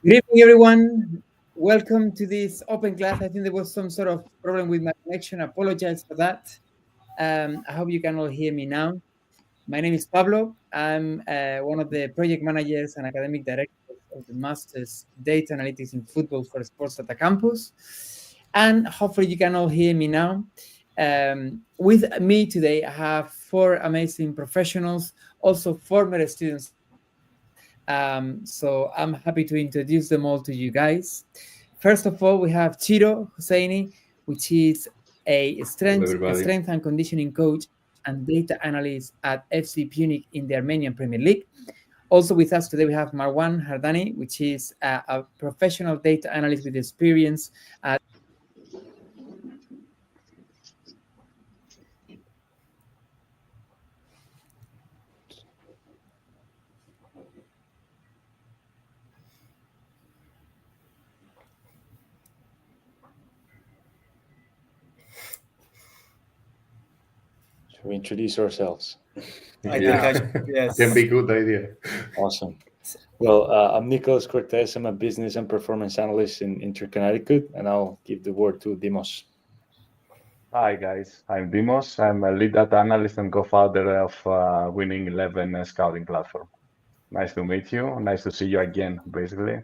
Good evening, everyone. Welcome to this open class. I think there was some sort of problem with my connection. I apologize for that. I hope you can all hear me now. My name is Pablo. I'm one of the project managers and academic directors of the Master's Data Analytics in Football for Sports Data Campus. And hopefully you can all hear me now. With me today, I have four amazing professionals, also former students. So I'm happy to introduce them all to you guys. First of all, we have Ciro Hosseini, which is a strength and conditioning coach and data analyst at FC Pyunik in the Armenian Premier League. Also with us today, we have Hamdani, which is a professional data analyst with experience at Should we introduce ourselves? Yes. Can be a good idea. Awesome. Well, I'm Nicolas Cortes. I'm a business and performance analyst in Connecticut, and I'll give the word to Dimos. Hi guys, I'm Dimos. I'm a lead data analyst and co-founder of Winning 11 scouting platform. Nice to meet you. Nice to see you again, basically.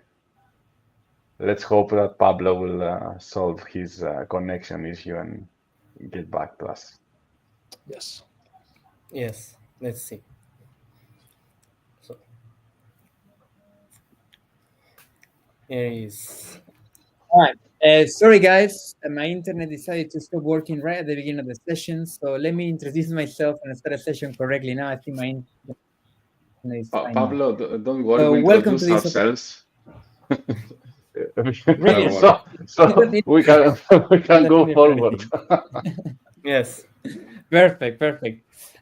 Let's hope that Pablo will solve his connection issue and get back to us. Yes. Let's see. So here is. All right. Sorry, guys. My internet decided to stop working right at the beginning of the session. So let me introduce myself and start a session correctly. Now I think my internet is fine. Pablo, don't worry. We welcome introduce to this ourselves. Really? so we can go forward. Yes. Perfect.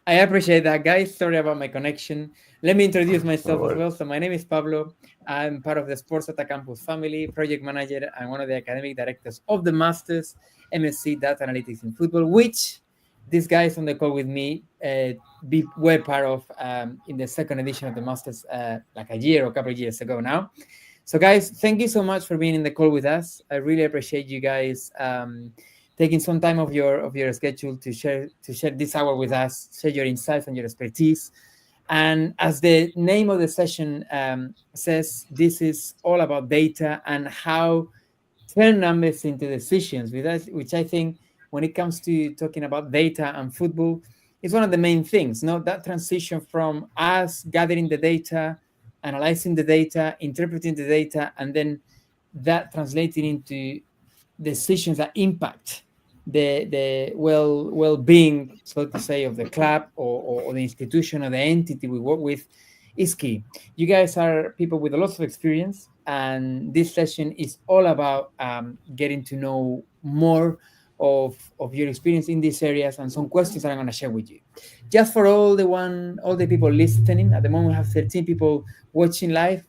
I appreciate that, guys. Sorry about my connection. Let me introduce myself as well. So my name is Pablo. I'm part of the Sports Data Campus family, project manager, and one of the academic directors of the Masters MSc Data Analytics in Football, which these guys on the call with me were part of in the second edition of the Masters like a year or a couple of years ago now. So guys, thank you so much for being in the call with us. I really appreciate you guys taking some time of your schedule to share this hour with us, share your insights and your expertise. And as the name of the session says, this is all about data and how turn numbers into decisions, which I think when it comes to talking about data and football is one of the main things. That transition from us gathering the data, analyzing the data, interpreting the data, and then that translating into decisions that impact the well-being, so to say, of the club or the institution or the entity we work with is key. You guys are people with a lot of experience, and this session is all about getting to know more of your experience in these areas and some questions that I'm going to share with you. Just for all the people listening, at the moment we have 13 people watching live.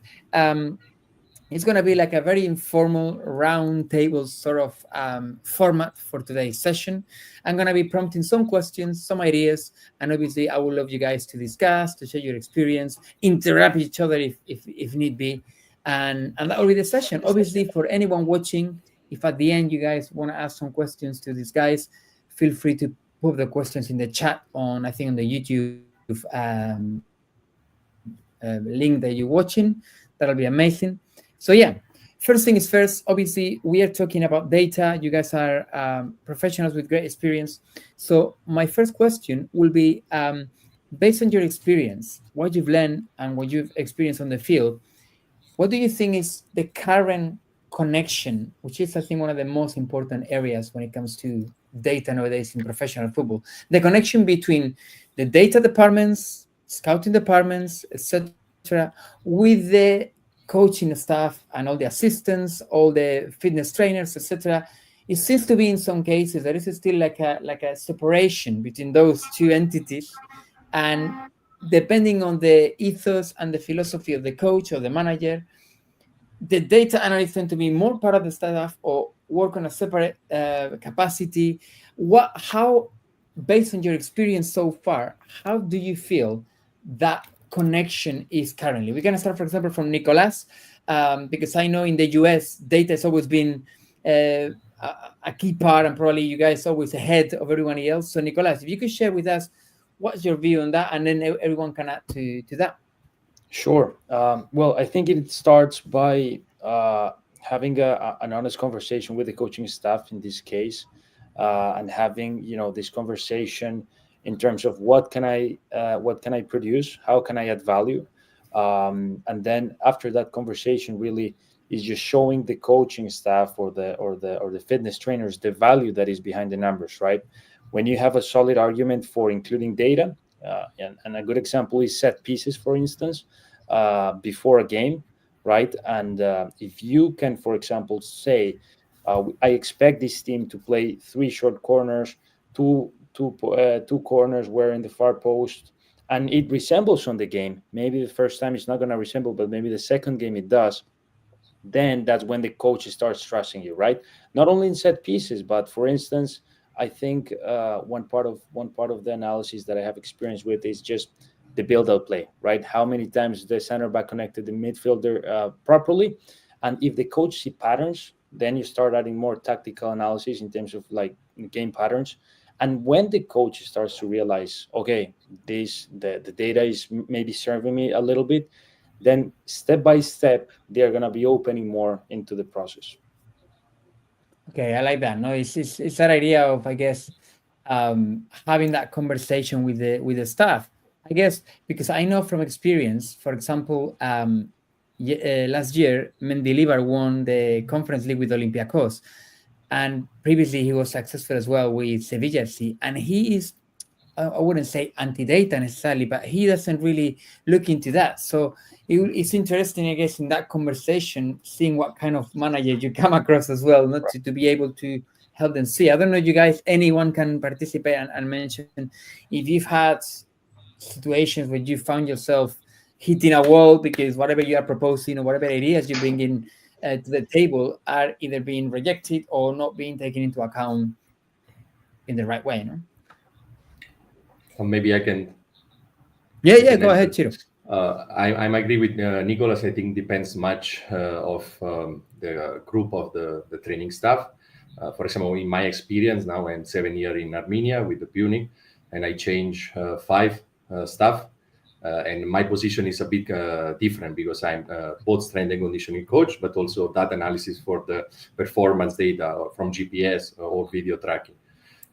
It's going to be like a very informal round table sort of format for today's session. I'm going to be prompting some questions, some ideas, and obviously I would love you guys to discuss, to share your experience, interrupt each other if need be, and that will be the session. Obviously, for anyone watching, if at the end you guys want to ask some questions to these guys, feel free to put the questions in the chat on the YouTube link that you're watching. That'll be amazing. So yeah, first thing is first, obviously, we are talking about data. You guys are professionals with great experience. So my first question will be, based on your experience, what you've learned and what you've experienced on the field, what do you think is the current connection, which is, I think, one of the most important areas when it comes to data nowadays in professional football, the connection between the data departments, scouting departments, etc., with the coaching staff and all the assistants, all the fitness trainers, etc. It seems to be in some cases there is still like a separation between those two entities, and depending on the ethos and the philosophy of the coach or the manager, the data analysts tend to be more part of the staff or work on a separate capacity. How, based on your experience so far, how do you feel that connection is currently? We're going to start, for example, from Nicolas. because I know in the US, data has always been a key part, and probably you guys always ahead of everyone else. So Nicolas, if you could share with us what's your view on that, and then everyone can add to that. Sure. Well, I think it starts by having an honest conversation with the coaching staff in this case, and having this conversation in terms of what can I produce, how can I add value, and then after that conversation, really is just showing the coaching staff or the fitness trainers the value that is behind the numbers, right? When you have a solid argument for including data, and a good example is set pieces, for instance, before a game, right? And if you can, for example, say, I expect this team to play 3 short corners, two corners were in the far post, and it resembles on the game. Maybe the first time it's not going to resemble, but maybe the second game it does. Then that's when the coach starts trusting you, right? Not only in set pieces, but for instance, I think one part of the analysis that I have experience with is just the build-out play, right? How many times the center back connected the midfielder properly, and if the coach see patterns, then you start adding more tactical analysis in terms of like game patterns. And when the coach starts to realize, okay, the data is maybe serving me a little bit, then step by step they're gonna be opening more into the process. Okay, I like that. No, it's that idea of, I guess, having that conversation with the staff. I guess because I know from experience, for example, last year Mendilibar won the Conference League with Olympiacos, and previously he was successful as well with Sevilla FC, and he is, I wouldn't say anti-data necessarily, but he doesn't really look into that. So it's interesting, I guess, in that conversation, seeing what kind of manager you come across as well, not to be able to help them see. I don't know, you guys, anyone can participate and mention if you've had situations where you found yourself hitting a wall because whatever you are proposing or whatever ideas you bring in to the table are either being rejected or not being taken into account in the right way, no? Or maybe I can. Yeah, go ahead, Ciro. I agree with Nicolas. I think depends much of the group of the training staff. For example, in my experience now, I'm 7 years in Armenia with the Pyunik, and I change 5 staff. And my position is a bit different because I'm both strength and conditioning coach, but also data analysis for the performance data from GPS or video tracking.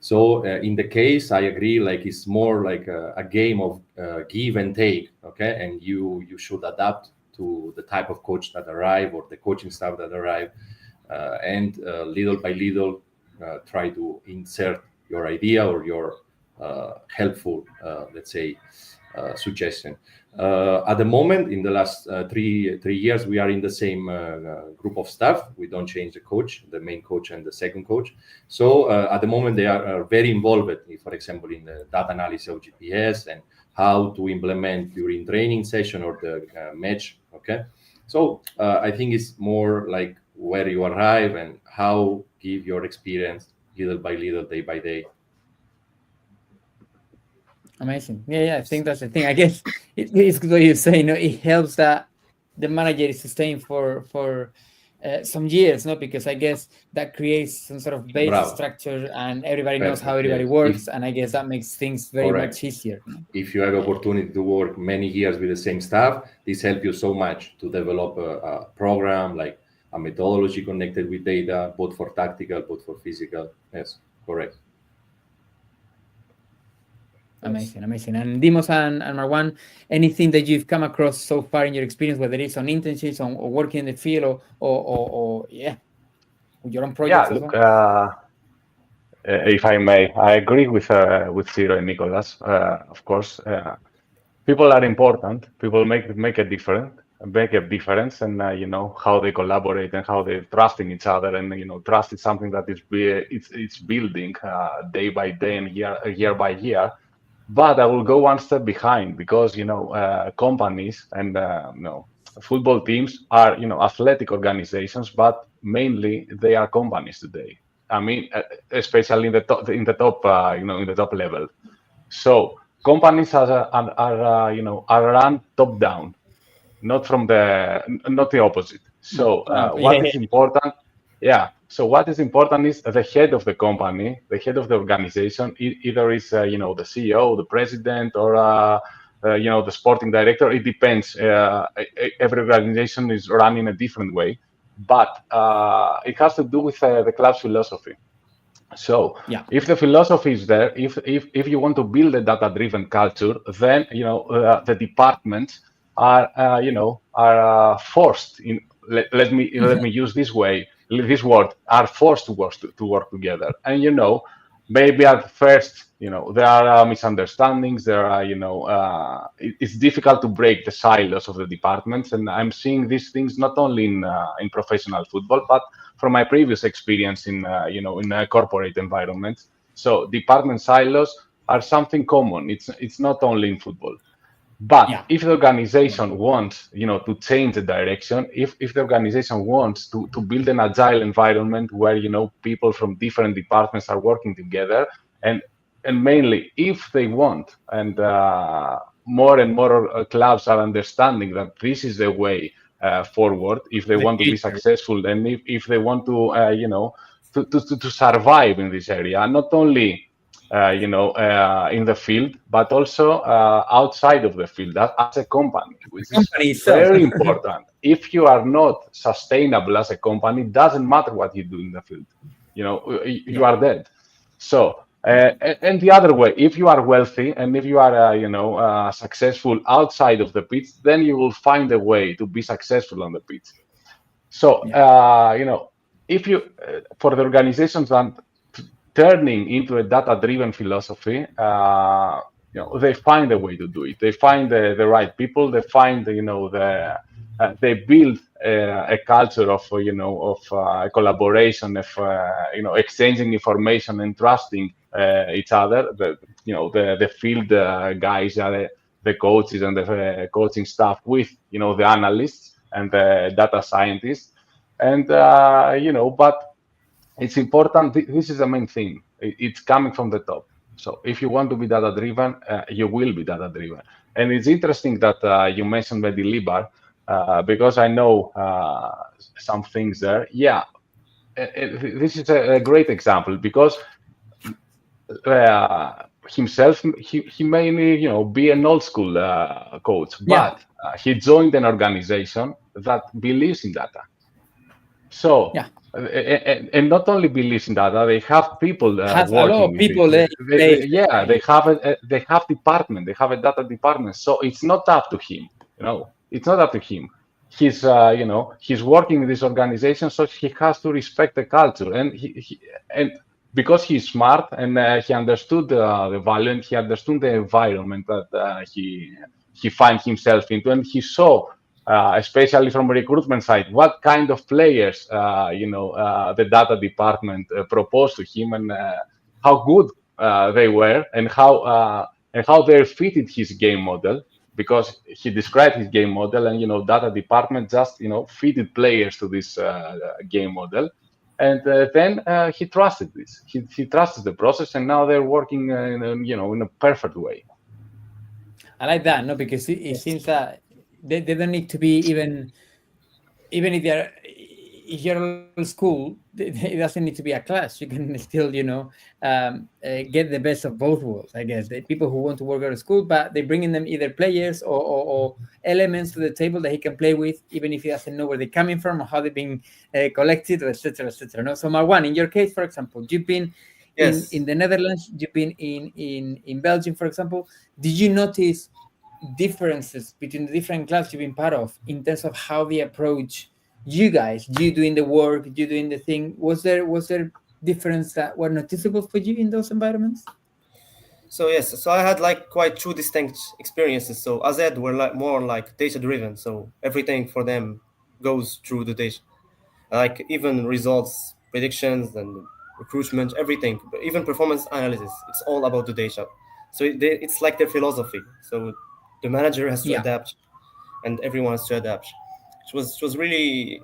So in the case, I agree, like it's more like a game of give and take, okay? And you should adapt to the type of coach that arrive or the coaching staff that arrive, and little by little try to insert your idea or your helpful, let's say, suggestion. At the moment, in the last 3 years, we are in the same group of staff. We don't change the coach, the main coach and the second coach. So at the moment, they are very involved, for example, in the data analysis of GPS and how to implement during training session or the match. Okay, so I think it's more like where you arrive and how give your experience little by little, day by day. Amazing. Yeah, I think that's the thing. I guess it's good what you say. It helps that the manager is staying for some years, no? Because I guess that creates some sort of base structure, and everybody knows how everybody works, and I guess that makes things very much easier. If you have opportunity to work many years with the same staff, this helps you so much to develop a program, like a methodology connected with data, both for tactical, both for physical. Yes, correct. Amazing. And Dimos and Marwan, anything that you've come across so far in your experience, whether it's on internships or working in the field or your own projects? Yeah, look, if I may, I agree with Ciro and Nicolas. Of course, people are important. People make a difference, and how they collaborate and how they trust in each other, and trust is something that it's building day by day and year by year. But I will go one step behind because companies and football teams are athletic organizations, but mainly they are companies today. I mean, especially in the top level. So companies are run top down. not the opposite. So what is important? Yeah. So what is important is the head of the company, the head of the organization, either is the CEO, the president, or the sporting director. It depends. Every organization is run in a different way, but it has to do with the club's philosophy. So if the philosophy is there, if you want to build a data-driven culture, then the departments are forced in. Let me use this word, are forced to work together. And maybe at first there are misunderstandings. There are it's difficult to break the silos of the departments, and I'm seeing these things not only in professional football, but from my previous experience in corporate environments. So department silos are something common. It's not only in football. But if the organization wants, to change the direction, if the organization wants to build an agile environment where, people from different departments are working together, and mainly if they want, and more and more clubs are understanding that this is the way forward, if they want to be successful, and if they want to, to survive in this area, not only in the field, but also outside of the field as a company, which is very important. If you are not sustainable as a company, it doesn't matter what you do in the field. You are dead. So, and the other way, if you are wealthy and if you are, successful outside of the pitch, then you will find a way to be successful on the pitch. So, if you, for the organizations that turning into a data-driven philosophy, they find a way to do it. They find the right people. They find, they build a culture of, collaboration, of, exchanging information and trusting each other. The field guys are the coaches and the coaching staff with, the analysts and the data scientists, and but it's important. This is the main thing. It's coming from the top. So if you want to be data-driven, you will be data-driven. And it's interesting that you mentioned Varde'i, because I know some things there. Yeah, this is a great example because himself, he may be an old school coach, but he joined an organization that believes in data. So. And not only believes in data, they have people working. A lot of people. They have department. They have a data department. So it's not up to him. It's not up to him. He's he's working in this organization, so he has to respect the culture. And and because he's smart and he understood the value and he understood the environment that he finds himself into, and he saw. Especially from a recruitment side, what kind of players, the data department proposed to him, and how good they were, and how they fitted his game model, because he described his game model, and data department just fitted players to this game model, and then he trusted this. He trusted the process, and now they're working in a perfect way. I like that, no, because it seems that they don't need to be even if you're in school, it doesn't need to be a class. You can still, get the best of both worlds, I guess. The people who want to work out of school, but they bring in them either players or elements to the table that he can play with, even if he doesn't know where they're coming from or how they're being collected, or etc., etc. No? So Marwane, in your case, for example, you've been in the Netherlands, you've been in Belgium, for example. Did you notice differences between the different clubs you've been part of in terms of how they approach you guys, you doing the work, you doing the thing? Was there difference that were noticeable for you in those environments? So yes, so I had quite two distinct experiences. So AZ were more data driven, so everything for them goes through the data, even results, predictions, and recruitment, everything, even performance analysis. It's all about the data. So it's like their philosophy. So the manager has to adapt, and everyone has to adapt. It was really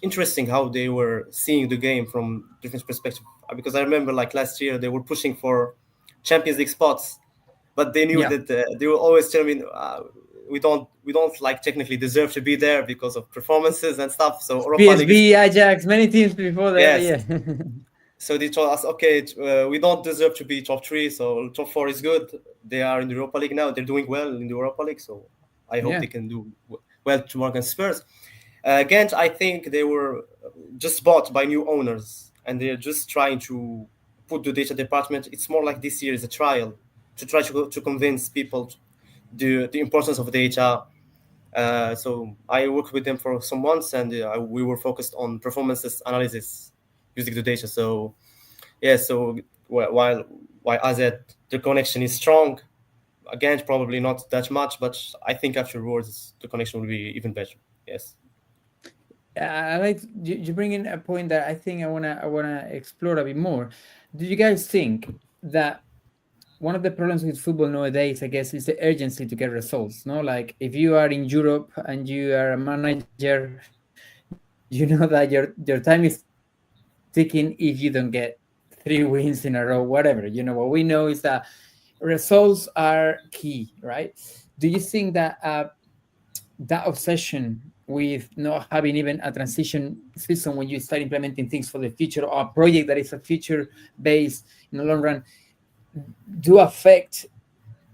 interesting how they were seeing the game from different perspectives. Because I remember last year they were pushing for Champions League spots, but they knew that they will always tell me we don't like technically deserve to be there because of performances and stuff. So Europa PSV, League Ajax, many teams before that. Yes. Yeah. So they told us, okay, we don't deserve to be top 3, so top 4 is good. They are in the Europa League now. They're doing well in the Europa League, so I hope they can do well tomorrow against Spurs. Ghent, I think they were just bought by new owners, and they're just trying to put the data department. It's more like this year is a trial to try to convince people the importance of data. So I worked with them for some months, and we were focused on performances analysis using the data. So yeah, so while AZ, the connection is strong, again, probably not that much, but I think afterwards the connection will be even better. Yes. I like you bring in a point that I think I wanna explore a bit more. Do you guys think that one of the problems with football nowadays, I guess, is the urgency to get results? No, like if you are in Europe and you are a manager, you know that your time is ticking if you don't get 3 wins in a row, whatever. You know, what we know is that results are key, right? Do you think that that obsession with not having even a transition season when you start implementing things for the future, or a project that is a future based in the long run, do affect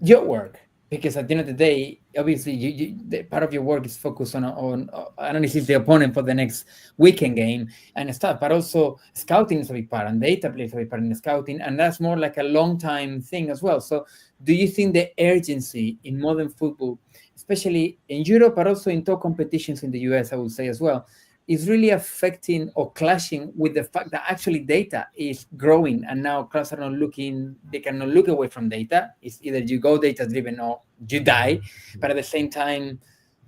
your work? Because at the end of the day, obviously, the part of your work is focused on analyzing the opponent for the next weekend game and stuff, but also scouting is a big part, and data plays a big part in the scouting, and that's more like a long time thing as well. So do you think the urgency in modern football, especially in Europe, but also in top competitions in the US, I would say as well, is really affecting or clashing with the fact that actually data is growing, and now clubs are not looking, they cannot look away from data. It's either you go data driven or you die, but at the same time,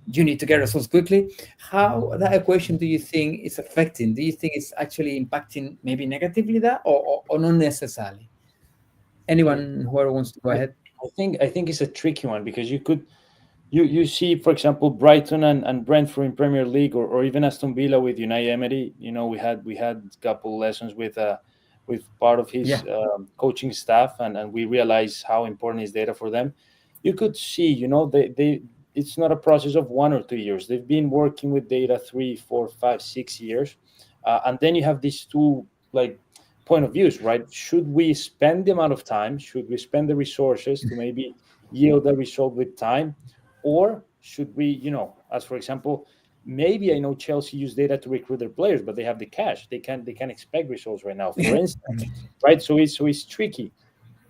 you need to get results quickly. How that equation do you think is affecting? Do you think it's actually impacting maybe negatively that, or not necessarily? Anyone who wants to go ahead? I think it's a tricky one, because you see, for example, Brighton and Brentford in Premier League, or even Aston Villa with Unai Emery. You know, we had a couple lessons with part of his coaching staff, and we realized how important is data for them. You could see, you know, they it's not a process of 1 or 2 years. They've been working with data 3, 4, 5, 6 years, and then you have these two point of views, right? Should we spend the amount of time? Should we spend the resources to maybe yield a result with time? Or should we, you know, as for example, maybe I know Chelsea use data to recruit their players, but they have the cash. They can expect results right now, for instance, right? So it's tricky.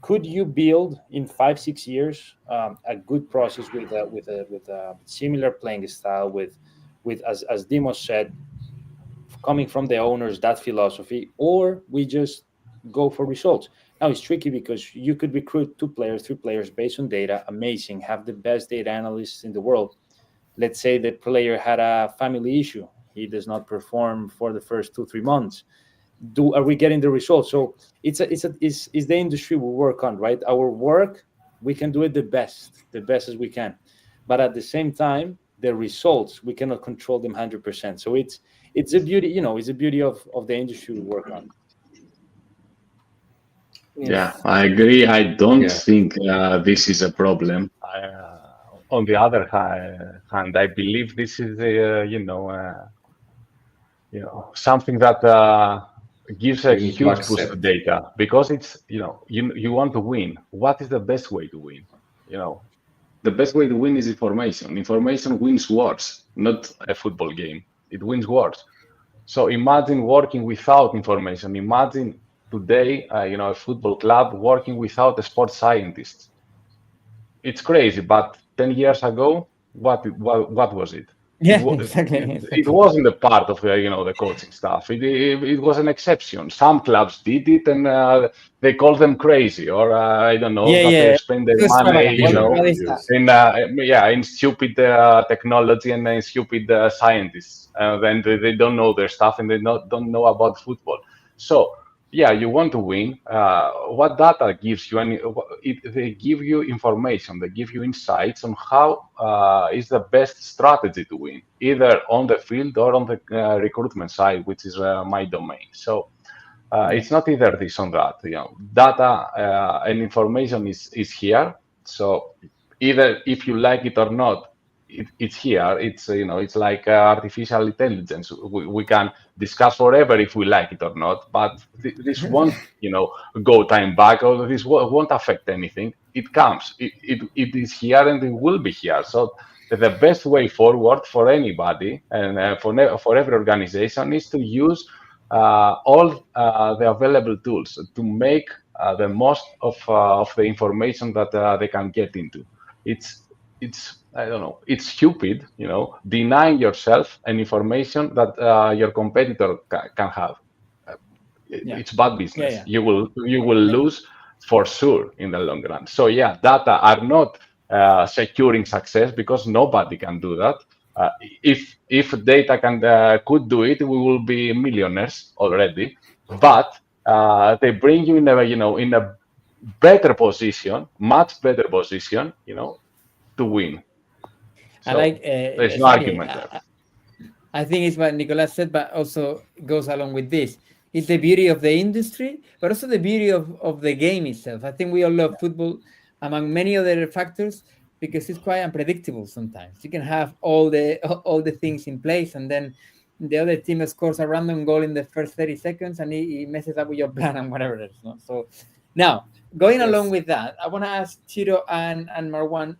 Could you build in 5, 6 years a good process with a similar playing style, with as Dimos said, coming from the owners, that philosophy, or we just go for results? Now it's tricky because you could recruit 2 players, 3 players based on data, amazing, have the best data analysts in the world. Let's say the player had a family issue, he does not perform for the first 2-3 months. Are we getting the results? So it's the industry we work on, right? Our work, we can do it the best as we can, but at the same time, the results, we cannot control them 100%. So it's a beauty, you know, it's a beauty of the industry we work on. Yeah, I agree. I don't think this is a problem. On the other hand, I believe this is something that gives a huge boost to data, because it's you want to win. What is the best way to win? The best way to win is information. Information wins wars, not a football game. It wins wars. So imagine working without information. Imagine today, a football club working without a sports scientist. It's crazy, but 10 years ago, what was it? Yeah, exactly. It wasn't a part of the coaching staff. It was an exception. Some clubs did it, and they call them crazy, or I don't know, they spend their money, in stupid technology and in stupid scientists. Then they don't know their stuff, and they don't know about football. So yeah, you want to win. What data gives you? They give you information. They give you insights on how is the best strategy to win, either on the field or on the recruitment side, which is my domain. So it's not either this or that. Data and information is here. So either if you like it or not, it's here. It's it's like artificial intelligence. We can discuss forever if we like it or not, but this won't go time back, or this won't affect anything. It comes. It is here and it will be here. So the best way forward for anybody and for every organization is to use all the available tools to make the most of the information that they can get into. It's I don't know. It's stupid, denying yourself an information that your competitor can have. It's bad business. You will lose for sure in the long run. So yeah, data are not securing success, because nobody can do that. If data could do it, we will be millionaires already. But they bring you in a better position, much better position, to win. So I like there's no argument there. I think it's what Nicolas said, but also goes along with this. It's the beauty of the industry, but also the beauty of the game itself. I think we all love football, among many other factors, because it's quite unpredictable sometimes. You can have all the things in place, and then the other team scores a random goal in the first 30 seconds, and he messes up with your plan and whatever else. No? So now, going along with that, I want to ask Ciro and Marwane,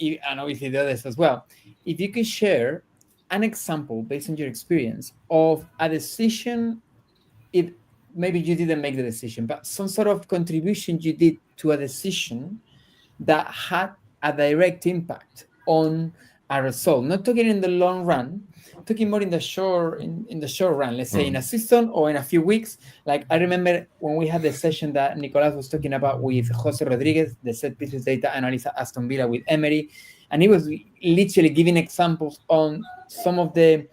and obviously the others as well, if you could share an example based on your experience of a decision, if maybe you didn't make the decision, but some sort of contribution you did to a decision that had a direct impact on a result. Not talking in the long run, talking more in the short run, let's say in a season or in a few weeks. Like I remember when we had the session that Nicolas was talking about with Jose Rodriguez, the set pieces data analyst at Aston Villa with Emery, and he was literally giving examples on some of the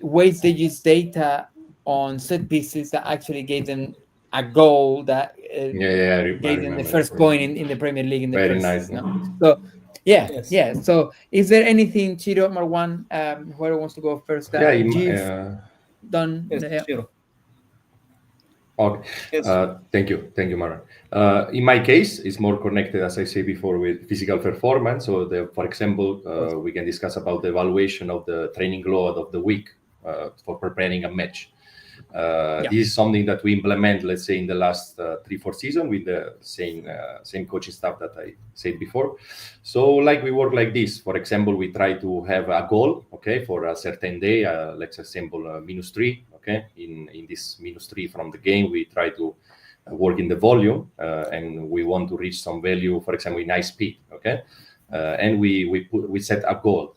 ways they use data on set pieces that actually gave them a goal that gave them the first point in the Premier League in the Very first. nice. No? So yeah. So is there anything, Ciro, Marwane, whoever wants to go first, that you've done? Yes, Ciro. Okay. Yes. Thank you, Marwan. In my case, it's more connected, as I said before, with physical performance. So, for example, we can discuss about the evaluation of the training load of the week for preparing a match. This is something that we implement, let's say, in the last 3-4 seasons with the same coaching staff that I said before. So, like we work like this. For example, we try to have a goal, okay, for a certain day. Let's assemble -3. Okay, in this -3 from the game, we try to work in the volume, and we want to reach some value, for example, in high speed. Okay, and we set a goal,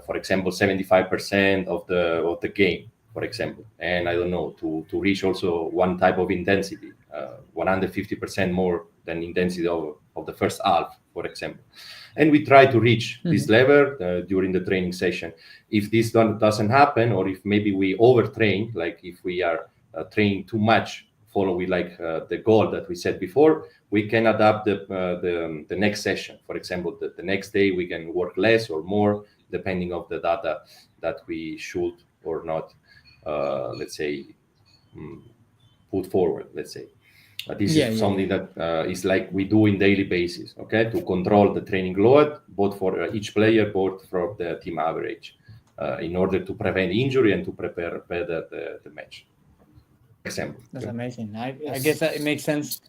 for example, 75% of the game, for example, and I don't know, to reach also one type of intensity, 150% more than intensity of the first half, for example. And we try to reach this level during the training session. If this doesn't happen, or if maybe we overtrain, like if we are training too much, following like the goal that we set before, we can adapt the next session. For example, the next day we can work less or more, depending on the data that we should or not, let's say, put forward, let's say. This is something that is like we do in daily basis, okay, to control the training load, both for each player, both for the team average, in order to prevent injury and to prepare better the match. Example. That's amazing. I guess that it makes sense.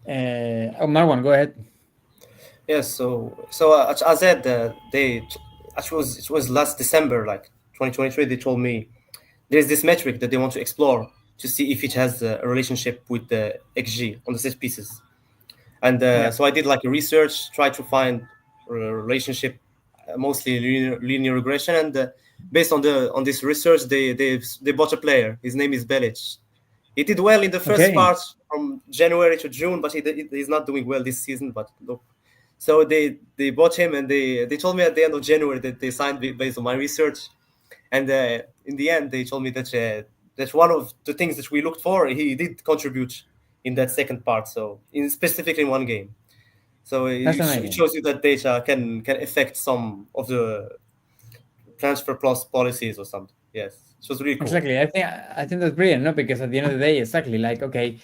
Marwan, go ahead. Yes, so as I said, it was last December, like 2023, they told me there's this metric that they want to explore to see if it has a relationship with the XG on the set pieces. And so I did like a research, tried to find a relationship, mostly linear regression. And based on this research, they bought a player. His name is 𝗵𝘁cie. He did well in the first part from January to June, but he's not doing well this season. But look, so they bought him, and they told me at the end of January that they signed based on my research. And in the end, they told me that that's one of the things that we looked for. He did contribute in that second part, so specifically in one game. So it shows you that data can affect some of the transfer plus policies or something. Yes, it was really cool. Exactly. I think that's brilliant, no? Because at the end of the day, exactly, like, okay,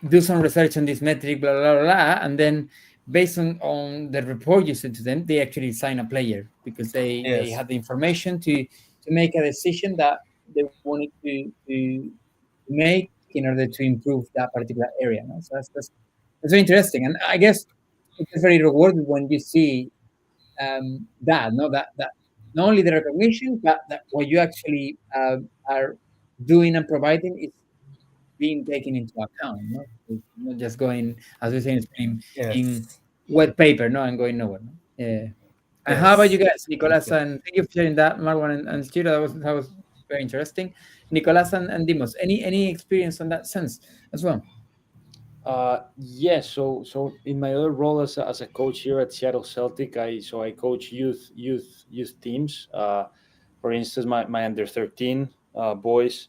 do some research on this metric, blah, blah, blah, and then based on the report you sent to them, they actually sign a player because they had the information to make a decision that they wanted to make in order to improve that particular area. No? So that's very interesting, and I guess it's very rewarding when you see that not only the recognition, but that what you actually are doing and providing is being taken into account. No? It's not just going, as we say in Spain, in wet paper, no, and going nowhere. No? Yeah. And how about you guys, Nicolas? And thank you for sharing that, Marwan and Ciro. That was very interesting. Nicolas and Dimos, any experience on that sense as well? Yes. So in my other role as a coach here at Seattle Celtic, I coach youth teams. For instance, my under 13 boys.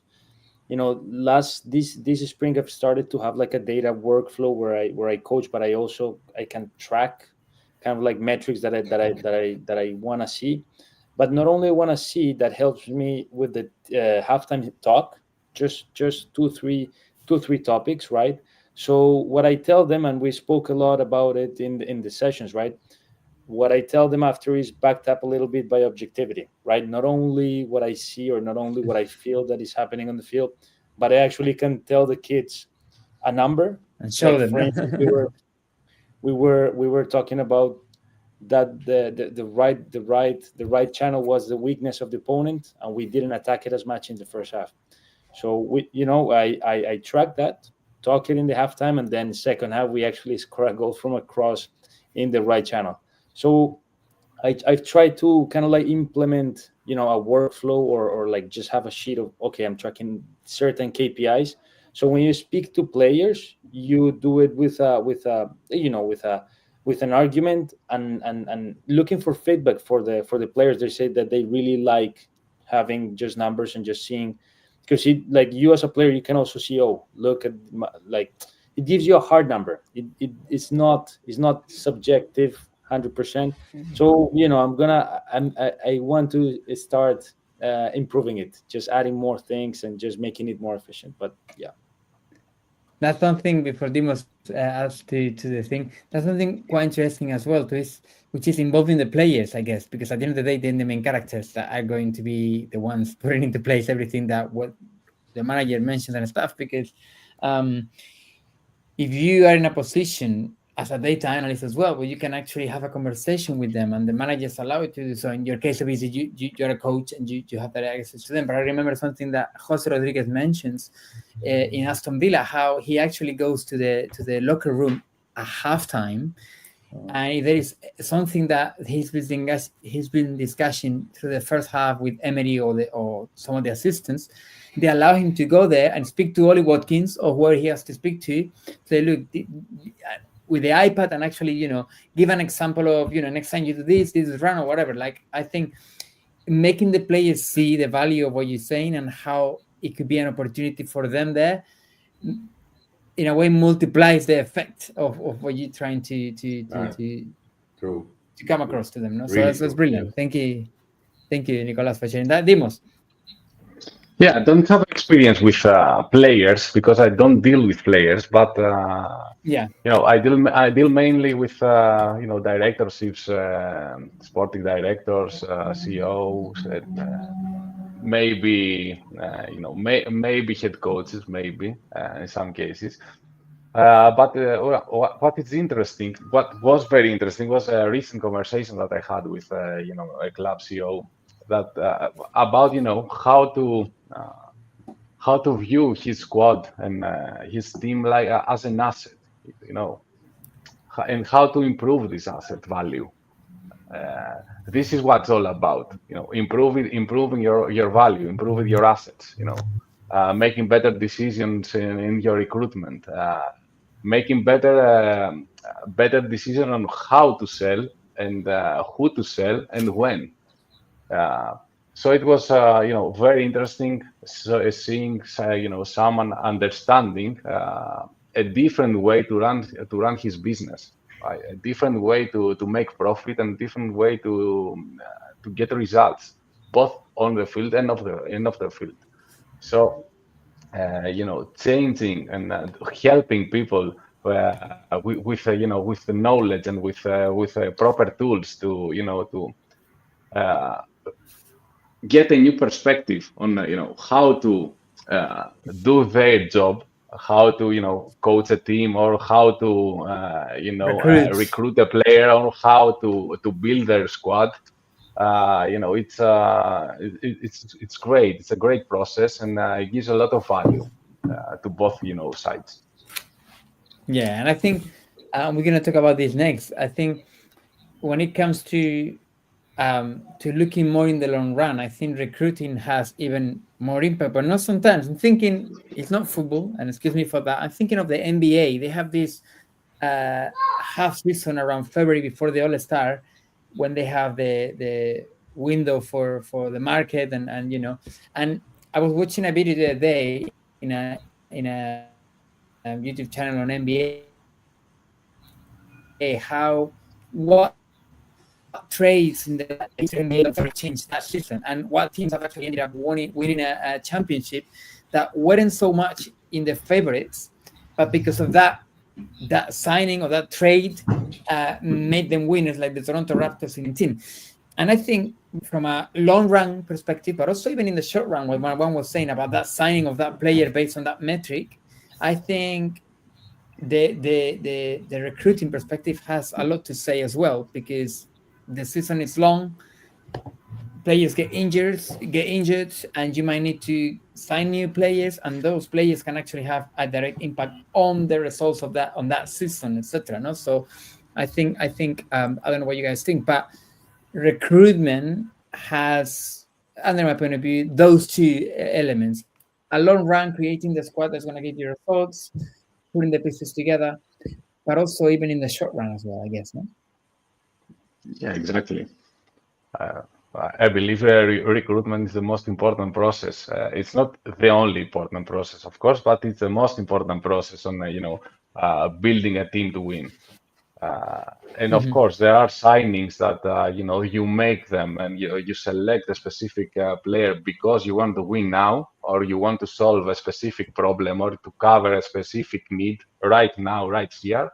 This spring I've started to have like a data workflow where I coach, but I can track kind of like metrics that I want to see. But not only want to see, that helps me with the halftime talk, just two three topics, right? So what I tell them, and we spoke a lot about it in the sessions, right? What I tell them after is backed up a little bit by objectivity, right? Not only what I see or not only what I feel that is happening on the field, but I actually can tell the kids a number and show them. For instance, we were talking about that the right channel was the weakness of the opponent, and we didn't attack it as much in the first half. So I tracked that, talk it in the halftime, and then second half we actually score a goal from a cross in the right channel. So I've tried to kind of like implement, a workflow or like just have a sheet of, okay, I'm tracking certain KPIs. So when you speak to players, you do it with an argument and looking for feedback for the players. They say that they really like having just numbers and just seeing, because like you as a player, you can also see, look at it gives you a hard number. It's not subjective 100%. So I want to start improving it, just adding more things and just making it more efficient. But yeah, that's something before Dimos adds to the thing. That's something quite interesting as well, which is involving the players, I guess, because at the end of the day, then the main characters that are going to be the ones putting into place everything that what the manager mentioned and stuff. Because if you are in a position as a data analyst as well, where you can actually have a conversation with them and the managers allow you to do so. In your case, obviously, you're a coach and you have that access to them. But I remember something that Jose Rodriguez mentions in Aston Villa, how he actually goes to the locker room at halftime. And there is something that he's been discussing through the first half with Emery or some of the assistants. They allow him to go there and speak to Ollie Watkins or whoever he has to speak to. Say, look, with the iPad and actually, give an example of, next time you do this is run or whatever. Like, I think making the players see the value of what you're saying and how it could be an opportunity for them there, in a way, multiplies the effect of what you're trying to come across to them. No? So that's brilliant. Yeah. Thank you, Nicolas, for sharing that. Dimos. Yeah, I don't have experience with players because I don't deal with players, but I deal mainly with directorships, sporting directors, CEOs, maybe maybe head coaches, maybe in some cases. But what is interesting, what was very interesting, was a recent conversation that I had with a club CEO that about how to view his squad and his team like as an asset, and how to improve this asset value. This is what it's all about, improving your value, improving your assets, making better decisions in your recruitment, making better decisions on how to sell and who to sell and when. So it was, very interesting seeing, someone understanding a different way to run his business, right? A different way to make profit and a different way to get results, both on the field and off the field. So, changing and helping people with the knowledge and with proper tools to get a new perspective on how to do their job, how to coach a team, or how to recruit a player, or how to build their squad. It's great. It's a great process, and it gives a lot of value to both sides. Yeah, and I think we're going to talk about this next. I think when it comes to looking more in the long run, I think recruiting has even more impact, but not sometimes. I'm thinking it's not football, and excuse me for that. I'm thinking of the NBA. They have this half season around February before the All-Star, when they have the window for the market, and and I was watching a video the other day in a YouTube channel on NBA, what trades in the NBA changed that season, and what teams have actually ended up winning a championship that weren't so much in the favorites, but because of that signing or that trade made them winners, like the Toronto Raptors in team. And I think from a long run perspective, but also even in the short run, what Marwan was saying about that signing of that player based on that metric, I think the recruiting perspective has a lot to say as well, because the season is long, players get injured, and you might need to sign new players, and those players can actually have a direct impact on the results of that season, etc. No, so I think I don't know what you guys think, but recruitment has, under my point of view, those two elements: a long run, creating the squad that's going to give you results, putting the pieces together, but also even in the short run as well, I guess. No? Yeah, exactly. I believe recruitment is the most important process. It's not the only important process, of course, but it's the most important process on building a team to win. And of course, there are signings that you make them, and you select a specific player because you want to win now, or you want to solve a specific problem, or to cover a specific need right now, right here.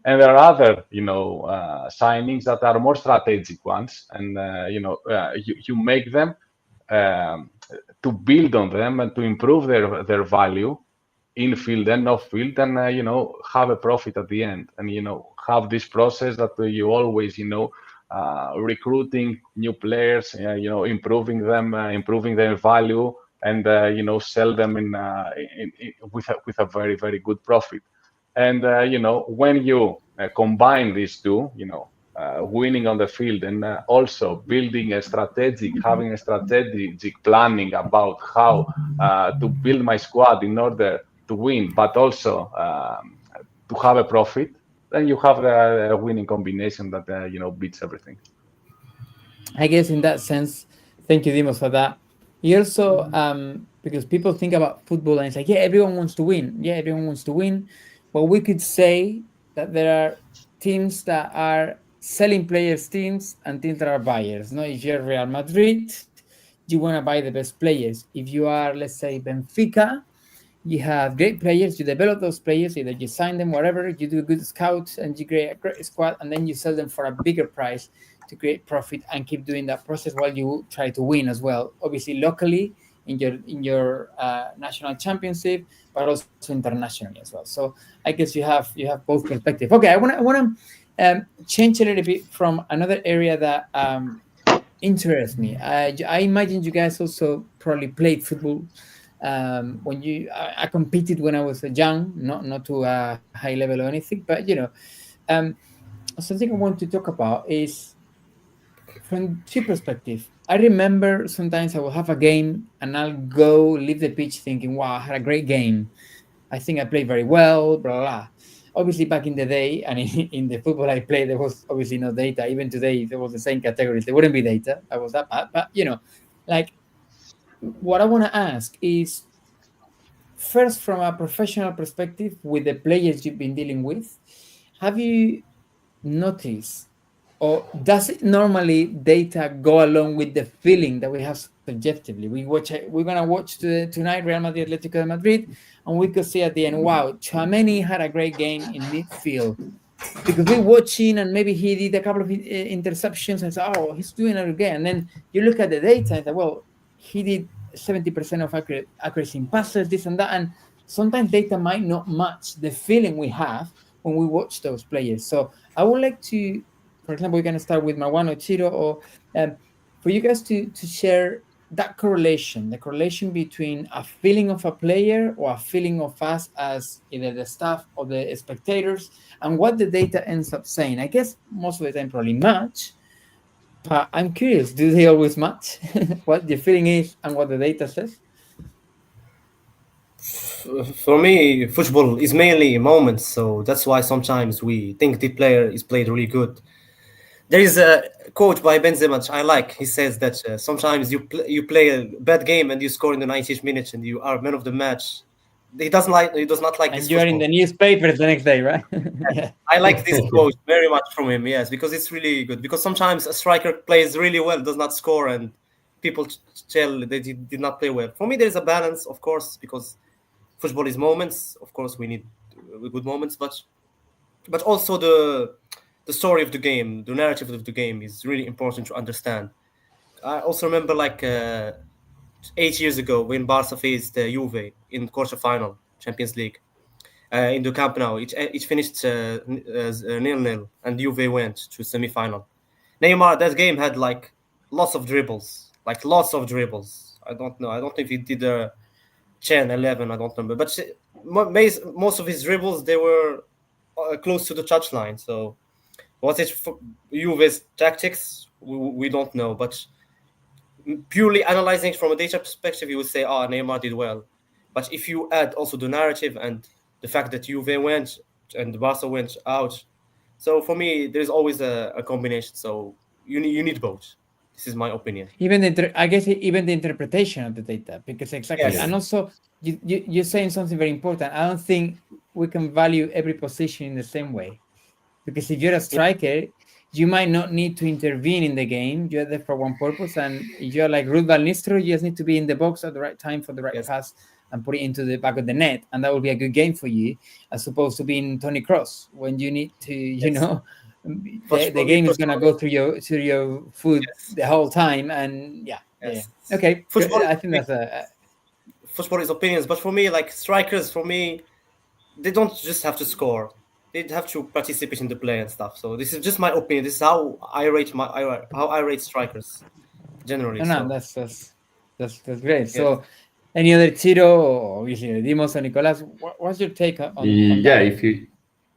And there are other, signings that are more strategic ones, and you make them to build on them and to improve their value in field and off field, and have a profit at the end, and have this process that you always recruiting new players, improving them, improving their value, and sell them with a very, very good profit. And when you combine these two, winning on the field, and also building having a strategic planning about how to build my squad in order to win, but also to have a profit, then you have a winning combination that beats everything. I guess in that sense, thank you, Dimos, for that. You also, because people think about football and it's like, yeah, everyone wants to win. Yeah, everyone wants to win. But we could say that there are teams that are selling players teams and teams that are buyers. No, if you're Real Madrid, you want to buy the best players. If you are, let's say, Benfica, you have great players, you develop those players, either you sign them, whatever, you do good scouts, and you create a great squad, and then you sell them for a bigger price to create profit and keep doing that process while you try to win as well. Obviously, locally in your national championship, but also internationally as well. So I guess you have both perspectives. Okay, I want to change a little bit from another area that interests me. I imagine you guys also probably played football. When I competed when I was young, not to a high level or anything, but something I want to talk about is from two perspectives. I remember sometimes I will have a game and I'll leave the pitch thinking, wow, I had a great game. I think I played very well, blah, blah, blah. Obviously, back in the day, and in the football I played, there was obviously no data. Even today, there was the same categories. There wouldn't be data. I was that bad. But, what I want to ask is, first, from a professional perspective, with the players you've been dealing with, have you noticed, or does it normally data go along with the feeling that we have subjectively. We're gonna watch tonight Real Madrid Atletico de Madrid, and we could see at the end, wow, Tchouaméni had a great game in midfield, because we're watching and maybe he did a couple of interceptions and say, oh, he's doing it again. And then you look at the data and say, well, he did 70% of accuracy in passes, this and that. And sometimes data might not match the feeling we have when we watch those players. So I would like to, for example, we're going to start with Marwane or Ciro, or for you guys to share that correlation, the correlation between a feeling of a player or a feeling of us as either the staff or the spectators, and what the data ends up saying. I guess most of the time probably match, but I'm curious, do they always match what the feeling is and what the data says? For me, football is mainly moments, so that's why sometimes we think the player is played really good. There is a quote by Benzema which I like. He says that sometimes you play a bad game and you score in the 90th minute and you are man of the match. He does not like and this. And you are in the newspapers the next day, right? Yeah. I like this quote very much from him, yes, because it's really good. Because sometimes a striker plays really well, does not score, and people tell that he did not play well. For me, there is a balance, of course, because football is moments. Of course, we need good moments, but also the story of the game, the narrative of the game is really important to understand. I also remember 8 years ago when Barca faced Juve in quarterfinal Champions League in the Camp Nou. It finished 0-0, and Juve went to semi-final. Neymar, that game had lots of dribbles. I don't know. I don't know if he did 10, 11. I don't remember. But most of his dribbles, they were close to the touchline. So was it for Juve's tactics? We don't know. But purely analyzing from a data perspective, you would say, Neymar did well. But if you add also the narrative and the fact that Juve went and Barca went out, so for me, there's always a combination. So you need both. This is my opinion. I guess even the interpretation of the data, because exactly, yes. And also you're saying something very important. I don't think we can value every position in the same way, because if you're a striker, you might not need to intervene in the game. You're there for one purpose, and if you're like Ruud van Nistelrooy, you just need to be in the box at the right time for the right pass and put it into the back of the net, and that will be a good game for you, as opposed to being Toni Kroos when you need to, you know, the game is gonna go through your foot the whole time, and okay. Football, I think that's football is opinions, but for me, strikers, they don't just have to score. They have to participate in the play and stuff. So this is just my opinion. This is how I rate strikers generally. No, that's great. Yeah. So, any other Ciro, obviously Dimos or Nicolas, what's your take on that?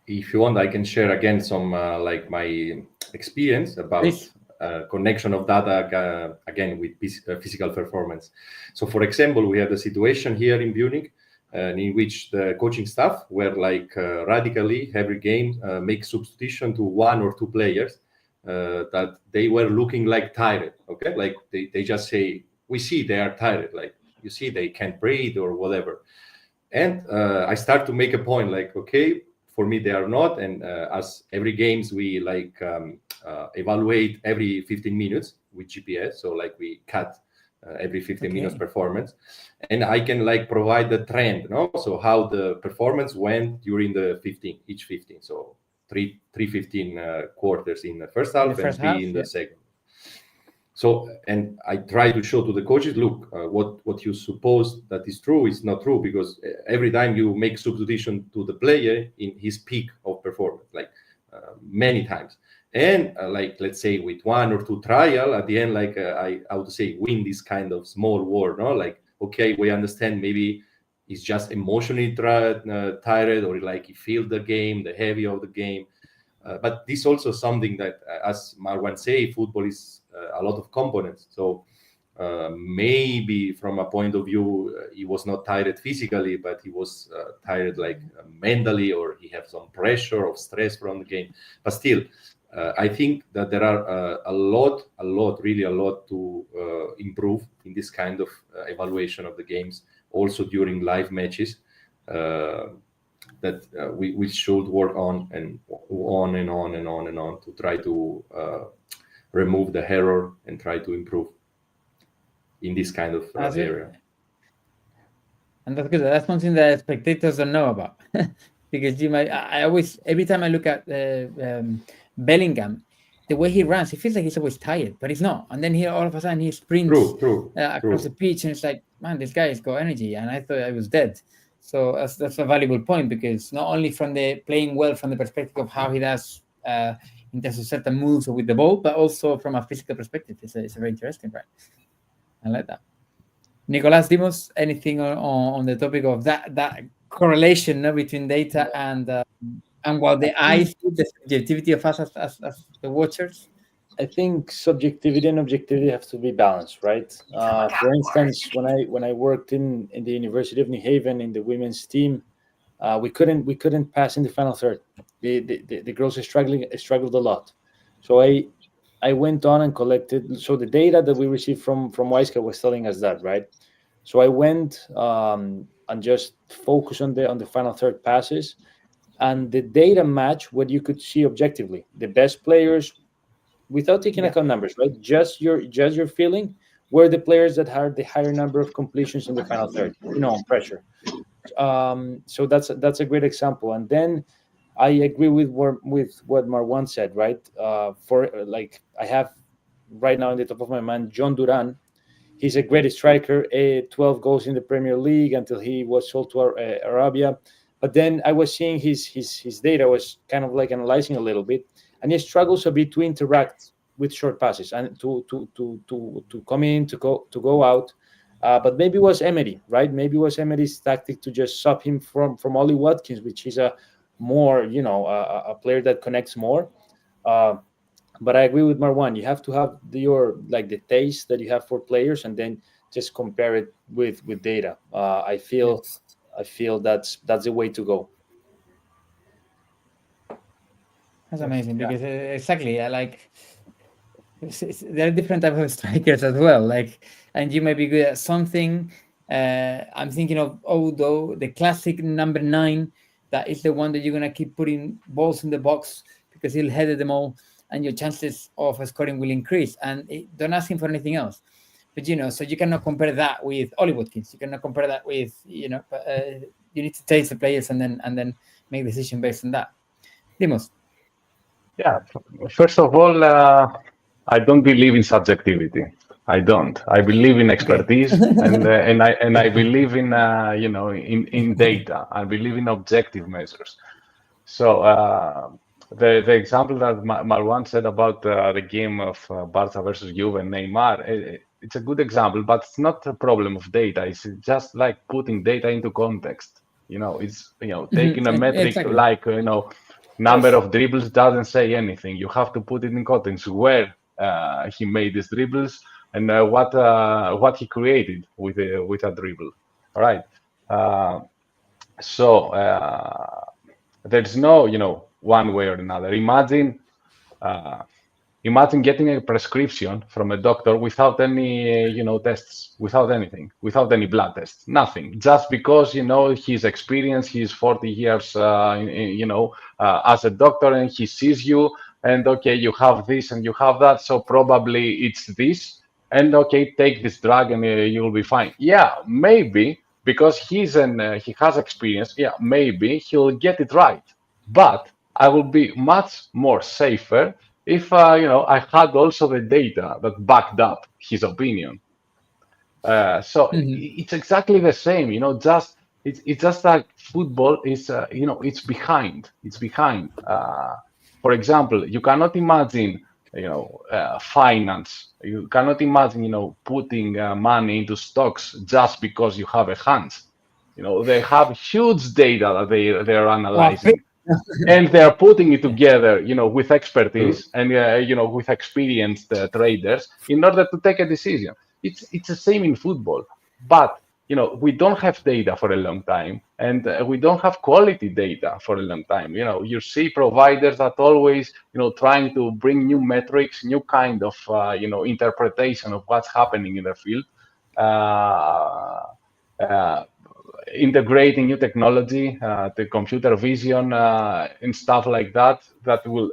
If you want, I can share again some my experience about connection of data again with physical performance. So, for example, we had a situation here in Pyunik in which the coaching staff were radically every game make substitution to one or two players that they were looking tired. Okay, they just say, we see they are tired. You see they can't breathe or whatever. And I start to make a point okay, for me they are not. And as every games we evaluate every 15 minutes with GPS. So we cut every 15 minutes performance, and I can provide the trend, so how the performance went during the 15, each 15. So three 15 quarters in the first half and three in the second. So, and I try to show to the coaches, look, what you suppose that is true is not true, because every time you make substitution to the player in his peak of performance, many times. And let's say with one or two trial at the end, I would say win this kind of small war, okay, we understand maybe it's just emotionally tired, or he feel the game, the heavy of the game. But this also something that, as Marwan say, football is a lot of components. So maybe from a point of view, he was not tired physically, but he was tired mentally, or he had some pressure or stress from the game. But still, I think that there are really a lot to improve in this kind of evaluation of the games, also during live matches, that we should work on and on and on and on and on to try to remove the error and try to improve. in this kind of area. And that's good. That's something that spectators don't know about. Because I always, every time I look at Bellingham, the way he runs, it feels like he's always tired, but he's not. And then here, all of a sudden, he sprints across the pitch, and it's like, man, this guy has got energy. And I thought I was dead. So that's a valuable point, because not only from the playing well from the perspective of how he does in terms of certain moves or with the ball, but also from a physical perspective. It's a very interesting, right? I like that. Nicolas, Dimos, anything on the topic of that correlation between data and what the eyes do, the subjectivity of us as the watchers? I think subjectivity and objectivity have to be balanced, right? For instance, when I worked in the University of New Haven in the women's team, we couldn't pass in the final third. The girls struggled a lot. So I went on and collected. So the data that we received from 𝗬𝘁cie was telling us that, right? So I went and just focused on the final third passes, and the data match what you could see objectively. The best players, without taking account numbers, right? Just your feeling, were the players that had the higher number of completions in the final third, on pressure. So that's a great example. And then I agree with what Marwan said, right? For like, I have right now in the top of my mind John Duran. He's a great striker, 12 goals in the Premier League until he was sold to Arabia. But then I was seeing his data, was kind of like analyzing a little bit, and he struggles a bit to interact with short passes and to come in, to go out. But maybe it was Emery, right? Maybe it was Emery's tactic to just sub him from Ollie Watkins, which is a more, a player that connects more. But I agree with Marwan. You have to have the taste that you have for players, and then just compare it with data. I feel that's the way to go. That's amazing, because exactly, there are different types of strikers as well. And you may be good at something. I'm thinking of Odo, the classic number 9. That is the one that you're gonna keep putting balls in the box because he'll head them all, and your chances of scoring will increase. And don't ask him for anything else. But so you cannot compare that with Ollie Watkins. You cannot compare that with you need to taste the players and then make a decision based on that. Dimos. Yeah. First of all, I don't believe in subjectivity. I don't. I believe in expertise, and I believe in in data. I believe in objective measures. So the example that Marwan said about the game of Barca versus Juve and Neymar, it's a good example, but it's not a problem of data. It's just like putting data into context. It's taking a metric like number of dribbles doesn't say anything. You have to put it in context where he made these dribbles and what he created with a dribble. All right. So there's no one way or another. Imagine getting a prescription from a doctor without any tests, without anything, without any blood tests, nothing, just because he's experienced, he's 40 years as a doctor, and he sees you, and okay, you have this and you have that, so probably it's this, and okay, take this drug and you'll be fine. Yeah, maybe, because he has experience. Yeah, maybe he'll get it right, but I will be much more safer if I had also the data that backed up his opinion. So it's exactly the same. It's just like football is it's behind. It's behind. For example, you cannot imagine finance. You cannot imagine putting money into stocks just because you have a hunch. They have huge data that they're analyzing. And they are putting it together, with expertise and with experienced traders in order to take a decision. It's the same in football, but we don't have data for a long time, and we don't have quality data for a long time. You see providers that always trying to bring new metrics, new kind of interpretation of what's happening in the field. Integrating new technology, the computer vision and stuff like that will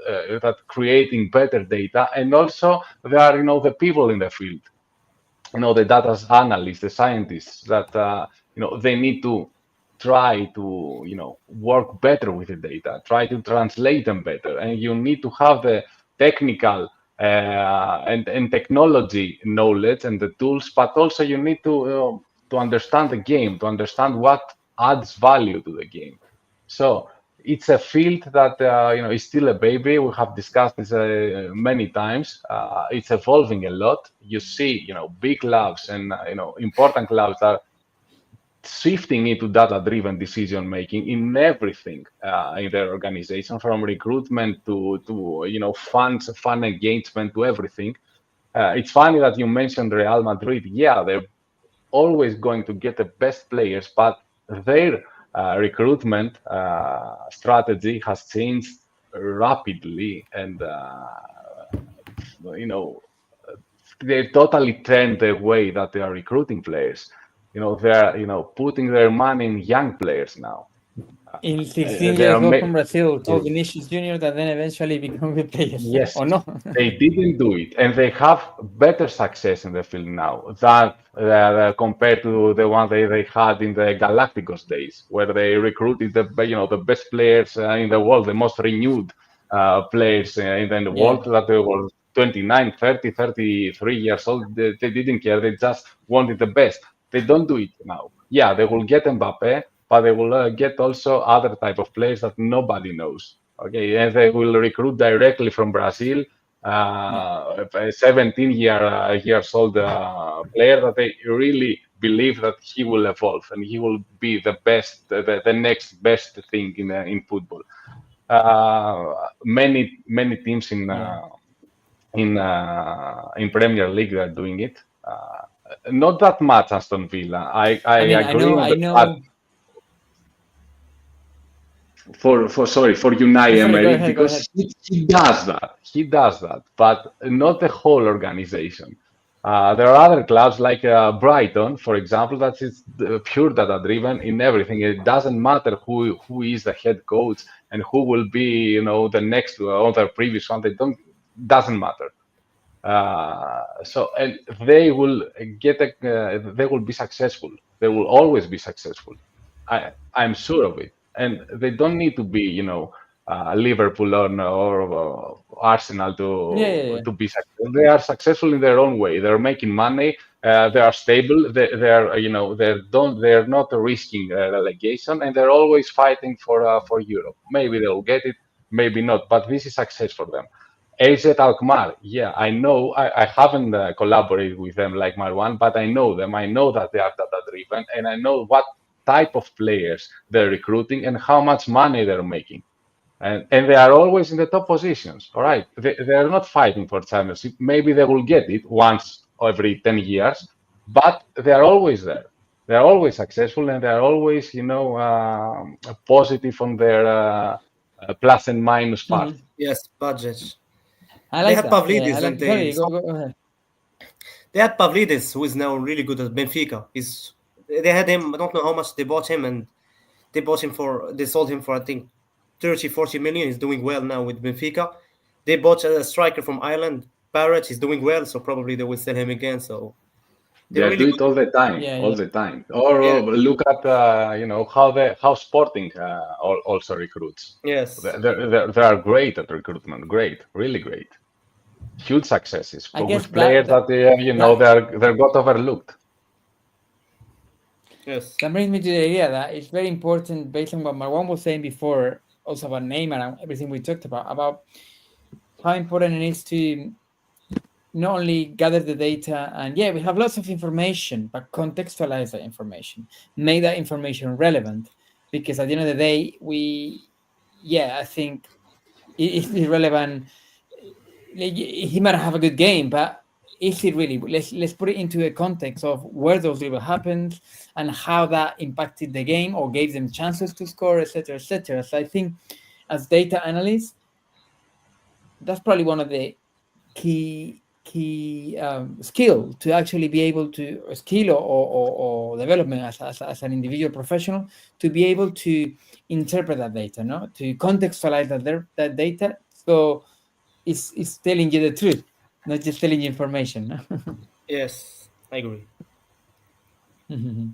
creating better data, and also there are the people in the field the data analysts, the scientists, that they need to try to work better with the data, try to translate them better, and you need to have the technical and technology knowledge and the tools, but also you need to understand the game, to understand what adds value to the game. So it's a field that is still a baby. We have discussed this many times. It's evolving a lot. You see, big labs and important labs are shifting into data-driven decision making in everything in their organization, from recruitment to funds, fund engagement, to everything. It's funny that you mentioned Real Madrid. Yeah, they're always going to get the best players, but their recruitment strategy has changed rapidly, and they totally turned the way that they are recruiting players. They're putting their money in young players now. In 16 years old from Brazil, told Vinicius Junior that then eventually become good players. Yes, or no? they didn't do it, and they have better success in the field now that compared to the one they had in the Galacticos days, where they recruited the best players in the world, the most renewed players in the world, that they were 29, 30, 33 years old. They didn't care. They just wanted the best. They don't do it now. Yeah, they will get Mbappe, but they will get also other type of players that nobody knows. Okay, and they will recruit directly from Brazil, a 17 years old player that they really believe that he will evolve and he will be the best, the next best thing in football. Many teams in Premier League are doing it. Not that much Aston Villa. I agree. I know. For Unai Emery, because he does that. He does that, but not the whole organization. There are other clubs like Brighton, for example, that is pure data driven in everything. It doesn't matter who is the head coach and who will be, the next or the previous one. Doesn't matter. And they will they will be successful. They will always be successful. I'm sure of it. And they don't need to be, Liverpool or Arsenal to be successful. They are successful in their own way. They're making money. They are stable. They're not risking relegation, and they're always fighting for Europe. Maybe they'll get it, maybe not. But this is success for them. AZ Alkmaar, yeah, I know. I haven't collaborated with them like Marwan, but I know them. I know that they are data-driven, and I know what type of players they're recruiting and how much money they're making. And they are always in the top positions, all right? They are not fighting for championship. Maybe they will get it once every 10 years, but they are always there. They are always successful, and they are always, positive on their plus and minus part. Yes, budget. I like they had that. Pavlidis, Like, go ahead. They had Pavlidis, who is now really good at Benfica. They had him. I don't know how much they bought him, and they sold him for I think 30-40 million. He's doing well now with Benfica. They bought a striker from Ireland, Barrett. He's doing well, so probably they will sell him again. So they really do it all the time, all the time. Or look at how Sporting also recruits. Yes, they are great at recruitment. Great, really great. Huge successes with players that they got overlooked. Yes, that brings me to the idea that it's very important, based on what Marwan was saying before, also about Neymar and everything we talked about how important it is to not only gather the data and we have lots of information, but contextualize that information, make that information relevant, because at the end of the day, I think it's irrelevant. He might have a good game, but is it really? Let's put it into a context of where those dribbles happened and how that impacted the game or gave them chances to score, etc., etc. So I think as data analysts, that's probably one of the key skill to actually be able to or development as an individual professional, to be able to interpret that data, to contextualize that data, so it's telling you the truth, not just telling you information. Yes, I agree. Mm-hmm.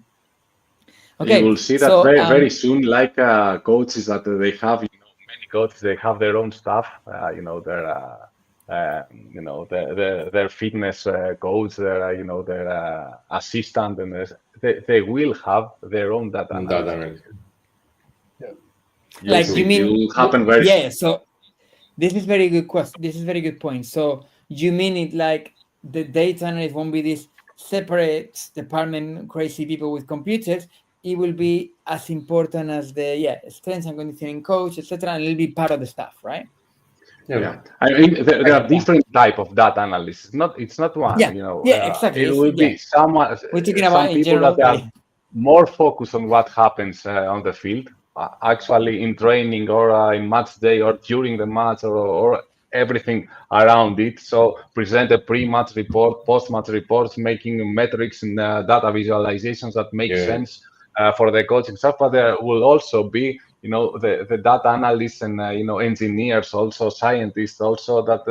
Okay, you will see that so very soon, like coaches that they have, many coaches, they have their own staff, their fitness coach, their assistant, and they will have their own data analysis. like you mean it will happen very soon. yeah. So this is very good question. This is very good point. So you mean it like the data analyst won't be this separate department, crazy people with computers. It will be as important as the strength and conditioning coach, etc., and it'll be part of the staff, right? Yeah. I mean, there are different type of data analysts. It's not one. Exactly. It will be someone. We're talking some about in people general, that are more focused on what happens on the field, actually in training or in match day or during the match or everything around it. So present a pre-match report, post-match reports, making metrics and data visualizations that make sense for the coaching staff. But there will also be, the data analysts and engineers, also scientists, also that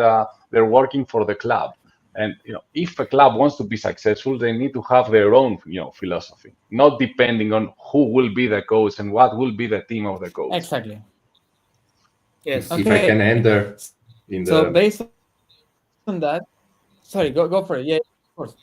they're working for the club. And if a club wants to be successful, they need to have their own philosophy, not depending on who will be the coach and what will be the team of the coach. Exactly. Yes. If I can enter in the. So based on that, sorry, go for it. Yeah, of course.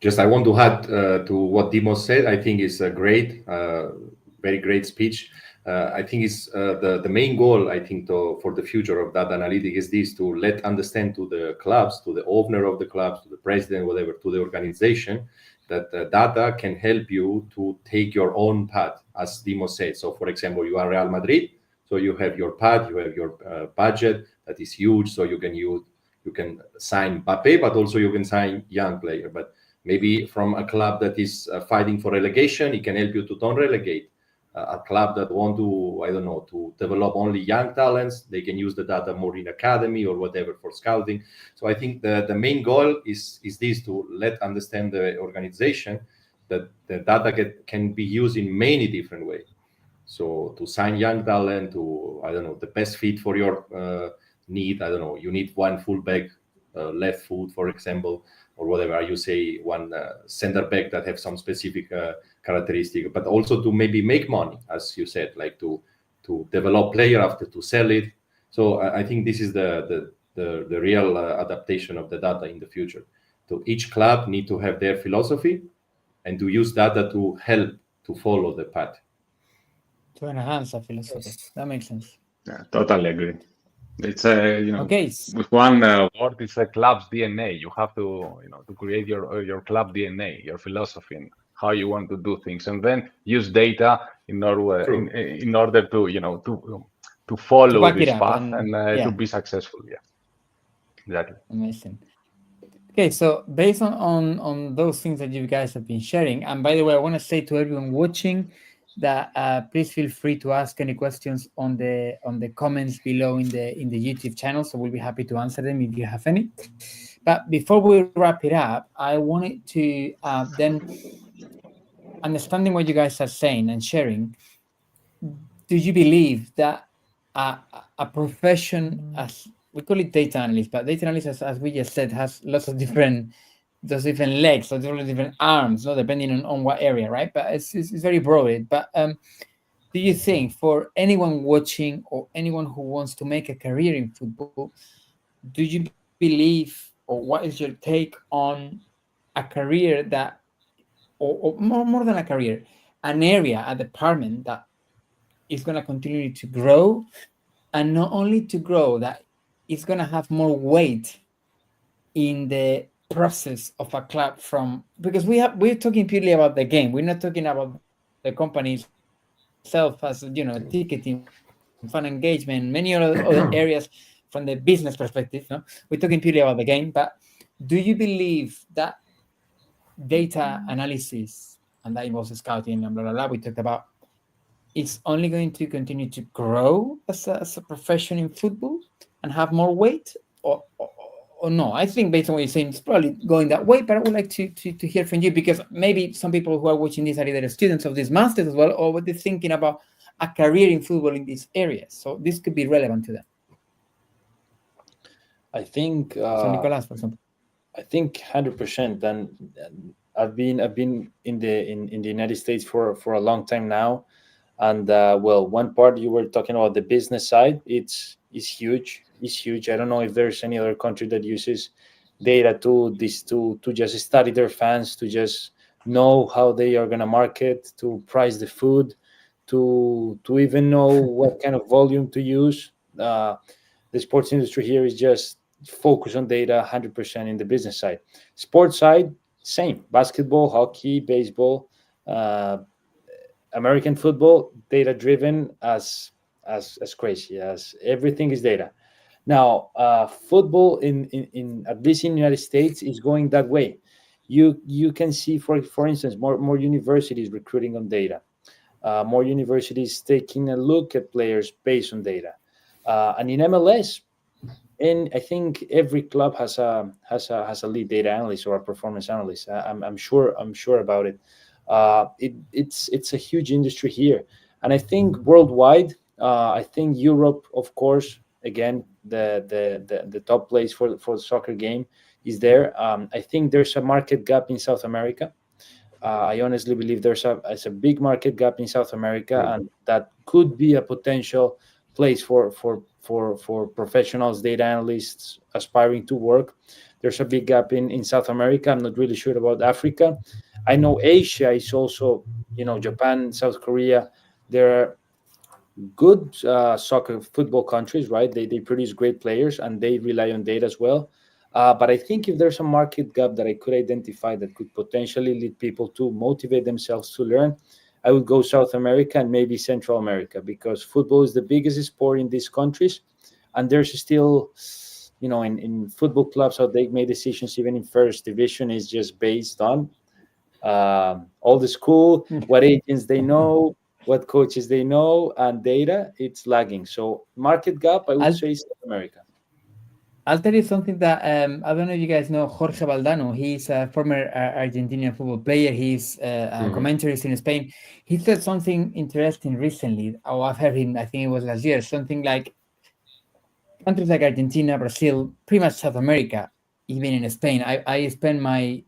Just I want to add to what Dimos said. I think it's a great, very great speech. I think it's the main goal, I think, for the future of data analytics is this: to let understand to the clubs, to the owner of the clubs, to the president, whatever, to the organization, that data can help you to take your own path, as Dimos said. So, for example, you are Real Madrid, so you have your path, you have your budget that is huge, so you can sign Mbappé, but also you can sign young player. But maybe from a club that is fighting for relegation, it can help you to don't relegate. A club that want to, I don't know, to develop only young talents, they can use the data more in academy or whatever for scouting. So I think the main goal is this: to let understand the organization that the data can be used in many different ways. So to sign young talent, to, I don't know, the best fit for your need. I don't know, you need one fullback, left foot, for example, or whatever you say, one center back that have some specific characteristic, but also to maybe make money, as you said, like to develop player after to sell it. So I think this is the real adaptation of the data in the future. So each club need to have their philosophy and to use data to help to follow the path. To enhance a philosophy. That makes sense. Yeah, totally agree. It's okay. With one word, it's a club's DNA. You have to, to create your club DNA, your philosophy, and how you want to do things, and then use data in order to follow this path and to be successful. Yeah, exactly. Amazing. Okay, so based on those things that you guys have been sharing, and by the way, I want to say to everyone watching that please feel free to ask any questions on the comments below in the YouTube channel. So we'll be happy to answer them if you have any. But before we wrap it up, I wanted to then, understanding what you guys are saying and sharing, do you believe that a profession, as we call it data analyst, but data analyst, as we just said, has lots of different legs or different arms, depending on what area, right? But it's very broad. But do you think for anyone watching or anyone who wants to make a career in football, do you believe, or what is your take on a career that, or more than a career, an area, a department that is going to continue to grow, and not only to grow, that it's going to have more weight in the process of a club, because we're talking purely about the game. We're not talking about the company itself as ticketing, fan engagement, many other areas from the business perspective. We're talking purely about the game. But do you believe that data analysis, and that involves scouting and blah blah blah, we talked about, it's only going to continue to grow as a profession in football and have more weight, or no? I think based on what you're saying, it's probably going that way, but I would like to hear from you, because maybe some people who are watching this are either students of this masters as well, or what they're thinking about a career in football in these areas. So this could be relevant to them. I think so Nicolas, for example. I think 100%. And I've been in the United States for a long time now, and well, one part you were talking about the business side. It's huge. It's huge. I don't know if there's any other country that uses data to just study their fans, to just know how they are gonna market, to price the food, to even know what kind of volume to use. The sports industry here is just focused on data 100% in the business side. Sports side, same. Basketball, hockey, baseball, American football, data driven as crazy, as everything is data. Now, football in at least in the United States is going that way. You can see, for instance, more universities recruiting on data, more universities taking a look at players based on data, and in MLS, and I think every club has a lead data analyst or a performance analyst. I'm sure about it. It's a huge industry here, and I think worldwide. I think Europe, of course, again the top place for the soccer game is there. I think there's a market gap in South America. I honestly believe there's a big market gap in South America, and that could be a potential place for professionals, data analysts aspiring to work. There's a big gap in South America. I'm not really sure about Africa. I know Asia is also, Japan, South Korea. There are good soccer football countries, right? They produce great players and they rely on data as well. But I think if there's a market gap that I could identify that could potentially lead people to motivate themselves to learn, I would go South America and maybe Central America, because football is the biggest sport in these countries. And there's still, in football clubs, how they make decisions, even in first division, is just based on all the school, what agents they know, what coaches they know, and data. It's lagging. So market gap, I would say South America. I'll tell you something that I don't know if you guys know Jorge Valdano. He's a former Argentinian football player. He's a commentator in Spain. He said something interesting recently. Oh, I've heard him, I think it was last year, something like countries like Argentina, Brazil, pretty much South America, even in Spain. I spent my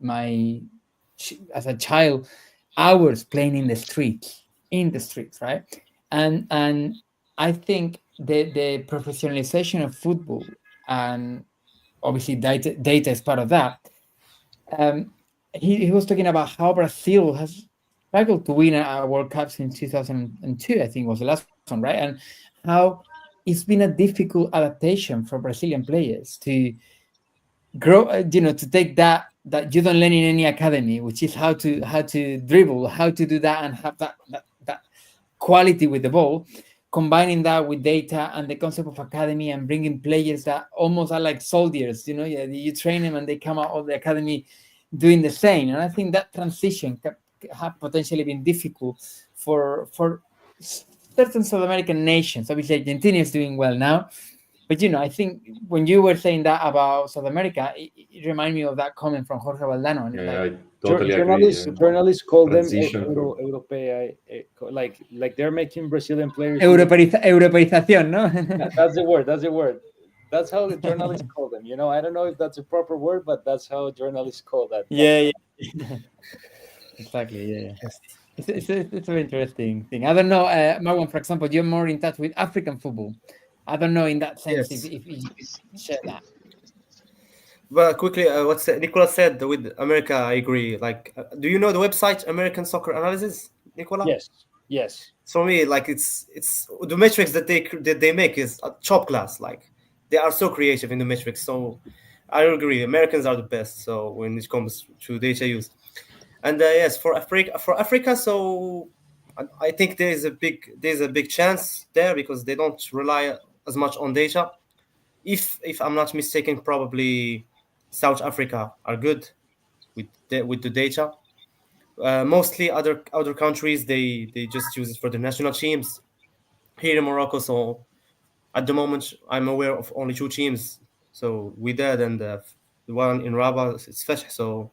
as a child hours playing in the streets, right? And I think the professionalization of football, and obviously data is part of that. He was talking about how Brazil has struggled to win a World Cup since 2002, I think was the last one, right? And how it's been a difficult adaptation for Brazilian players to grow, to take that you don't learn in any academy, which is how to dribble, how to do that, and have that quality with the ball, combining that with data and the concept of academy, and bringing players that almost are like soldiers. You train them and they come out of the academy doing the same. And I think that transition have potentially been difficult for certain South American nations. Obviously, Argentina is doing well now. But, I think when you were saying that about South America, it reminded me of that comment from Jorge Valdano. And I totally agree. Journalists call them European, like they're making Brazilian players. Europeización, no? That's the word. That's how the journalists call them. I don't know if that's a proper word, but that's how journalists call that. Yeah. Exactly, yeah. It's a very interesting thing. I don't know, Marwan, for example, you're more in touch with African football. I don't know in that sense if you share that. Well, quickly, what Nicolas said with America, I agree. Like, do you know the website American Soccer Analysis, Nicolas? Yes. For me, like it's the metrics that they make is top class. Like, they are so creative in the metrics. So I agree, Americans are the best. So when it comes to data use, and yes, for Africa, so I think there's a big chance there, because they don't rely as much on data. If I'm not mistaken, probably South Africa are good with the data. Mostly other countries, they just use it for the national teams. Here in Morocco, so at the moment I'm aware of only 2 teams. So Wydad and the one in Rabat, it's 𝗙𝘁cie. So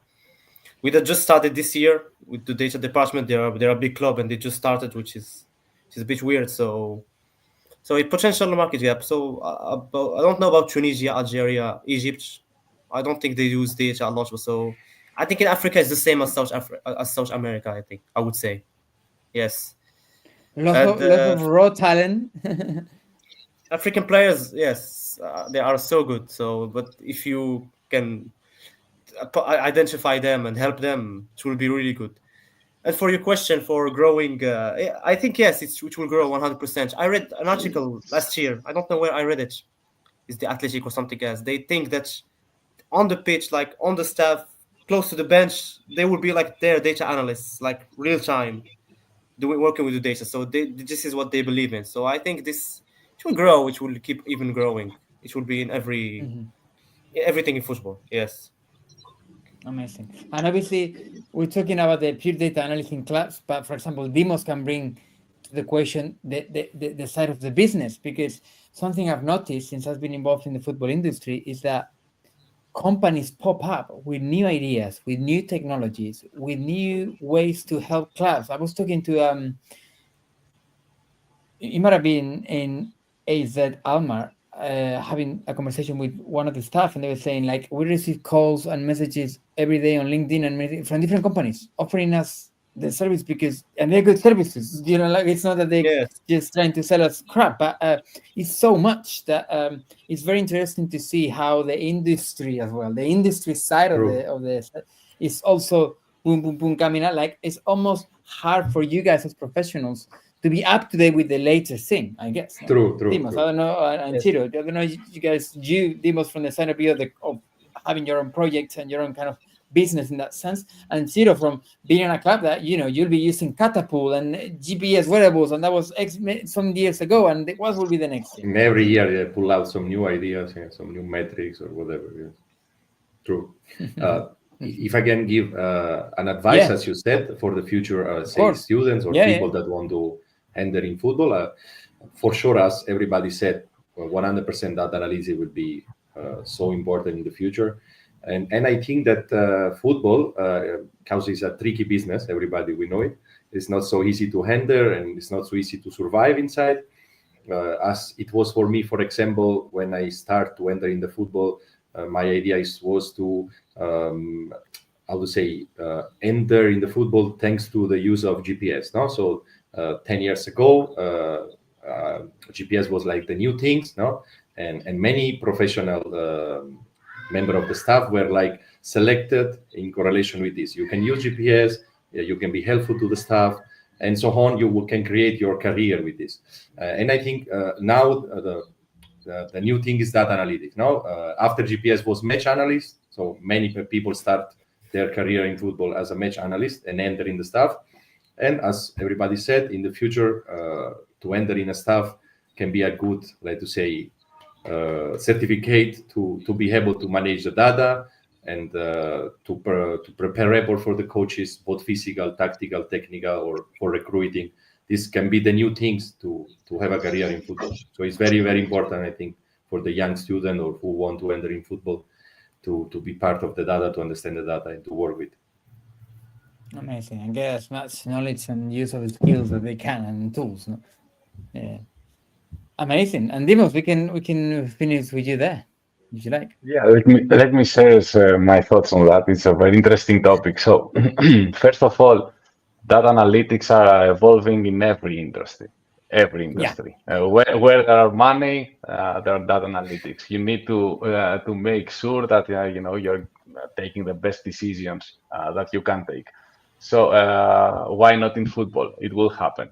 Wydad just started this year with the data department. They're a big club and they just started, which is a bit weird. So a potential market gap. So I don't know about Tunisia, Algeria, Egypt. I don't think they use data a lot. So I think in Africa it's the same as South America. I would say, yes. Lots of raw talent. African players, yes, they are so good. So, but if you can identify them and help them, it will be really good. And for your question for growing, I think yes, it will grow 100%. I read an article last year. I don't know where I read it. It's the 𝗙𝘁cie or something else. They think that on the pitch, like on the staff, close to the bench, they will be like their data analysts, like real time, working with the data. So this is what they believe in. So I think this it will grow. It will keep even growing. It will be in everything in football. Yes. Amazing. And obviously, we're talking about the pure data analysis class, but for example, Dimos can bring to the question the side of the business, because something I've noticed since I've been involved in the football industry is that companies pop up with new ideas, with new technologies, with new ways to help clubs. I was talking to it might have been in AZ Almar, having a conversation with one of the staff, and they were saying, like, we receive calls and messages every day on LinkedIn and from different companies offering us the service and they're good services. You know, like, it's not that they're just trying to sell us crap, but it's so much that it's very interesting to see how the industry as well, the industry side of the is also boom, boom, boom coming out. Like, it's almost hard for you guys as professionals to be up to date with the latest thing, I guess. No? True. Dimos, I don't know, and Ciro, I don't know, you guys, Dimos, from the side of view of having your own projects and your own kind of business in that sense, and Ciro from being in a club that, you know, you'll be using Catapult and GPS wearables, and that was some years ago, and what will be the next thing? And every year they pull out some new ideas, some new metrics or whatever. Yeah. True. If I can give an advice, as you said, for the future, say, students or people that want to enter in football, for sure, as everybody said, 100% data analysis will be so important in the future. And I think that football, because it's a tricky business, everybody we know it, it's not so easy to handle and it's not so easy to survive inside. As it was for me, for example, when I start to enter in the football, my idea was to, enter in the football thanks to the use of GPS. No, so 10 years ago, GPS was like the new things, no, and many professional member of the staff were like selected in correlation with this. You can use GPS, you can be helpful to the staff, and so on. You can create your career with this. And I think now the new thing is data analytics. Now, after GPS was match analyst, so many people start their career in football as a match analyst and enter in the staff. And as everybody said, in the future, to enter in a staff can be a good, like to say, certificate to be able to manage the data and to prepare report for the coaches, both physical, tactical, technical, or for recruiting. This can be the new things to have a career in football. So it's very, very important, I think, for the young student or who want to enter in football to be part of the data, to understand the data and to work with. Amazing. And get as much knowledge and use of the skills that they can and tools. No? Yeah. Amazing. And Dimos, we can finish with you there, if you like. Yeah, let me share my thoughts on that. It's a very interesting topic. So, first of all, data analytics are evolving in every industry. Yeah. Where there are money, there are data analytics. You need to make sure that you're taking the best decisions that you can take. So why not in football? It will happen.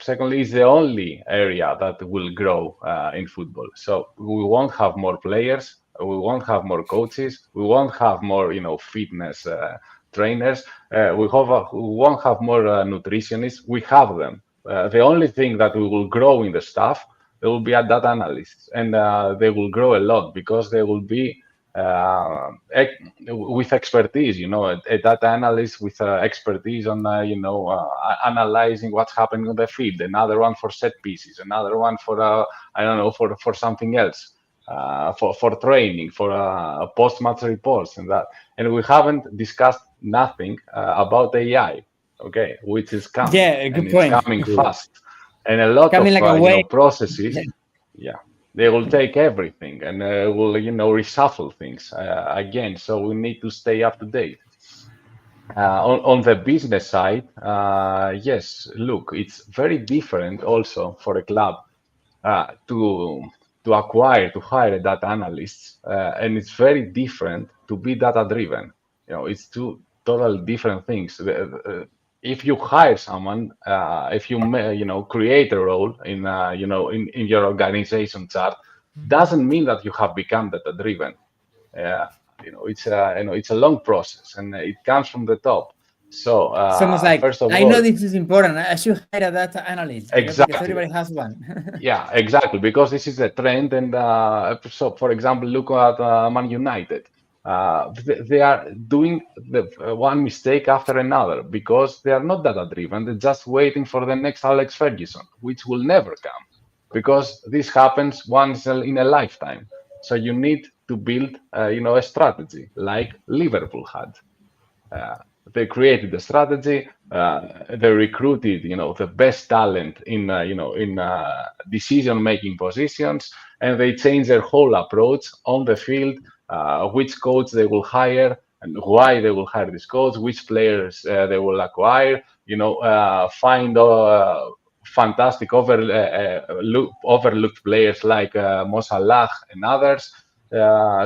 Secondly, it's the only area that will grow in football. So we won't have more players, we won't have more coaches, we won't have more, fitness trainers, we won't have more nutritionists. We have them. The only thing that we will grow in the staff, there will be a data analysts, and they will grow a lot because they will be with expertise, a data analyst with expertise on, analyzing what's happening on the field, another one for set pieces, another one for, for something else, for training, for post-match reports and that. And we haven't discussed nothing about AI, which is coming. Yeah, good point. It's coming fast. And a lot of processes. They will take everything and will, reshuffle things again. So we need to stay up to date. On the business side, yes, look, it's very different also for a club to acquire, to hire a data analysts, and it's very different to be data driven. It's two totally different things. If you hire someone, if you create a role in in your organization chart, doesn't mean that you have become data driven. It's a long process, and it comes from the top. So It's almost like, first of I all, know this is important. I should hire a data analyst, because exactly. everybody has one. Yeah, exactly. Because this is a trend, and so, for example, look at Man United. They are doing one mistake after another because they are not data driven. They're just waiting for the next Alex Ferguson, which will never come, because this happens once in a lifetime. So you need to build, a strategy like Liverpool had. They created a strategy. They recruited, the best talent in, in decision-making positions, and they changed their whole approach on the field. Which coach they will hire and why they will hire this coach, which players they will acquire. Find fantastic overlooked players like Mo Salah and others.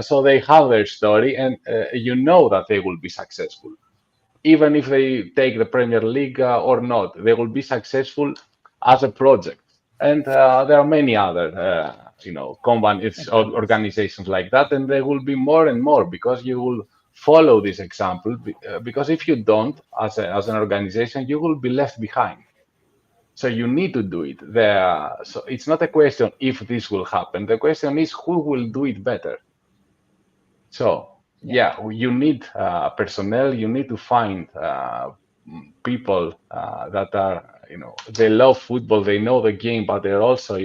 So they have their story, and you know that they will be successful. Even if they take the Premier League or not, they will be successful as a project. And there are many other, companies, organizations like that, and there will be more and more because you will follow this example. Because if you don't, as an organization, you will be left behind. So you need to do it. So it's not a question if this will happen. The question is who will do it better. So yeah, you need personnel. You need to find people that are, they love football, they know the game, but they also,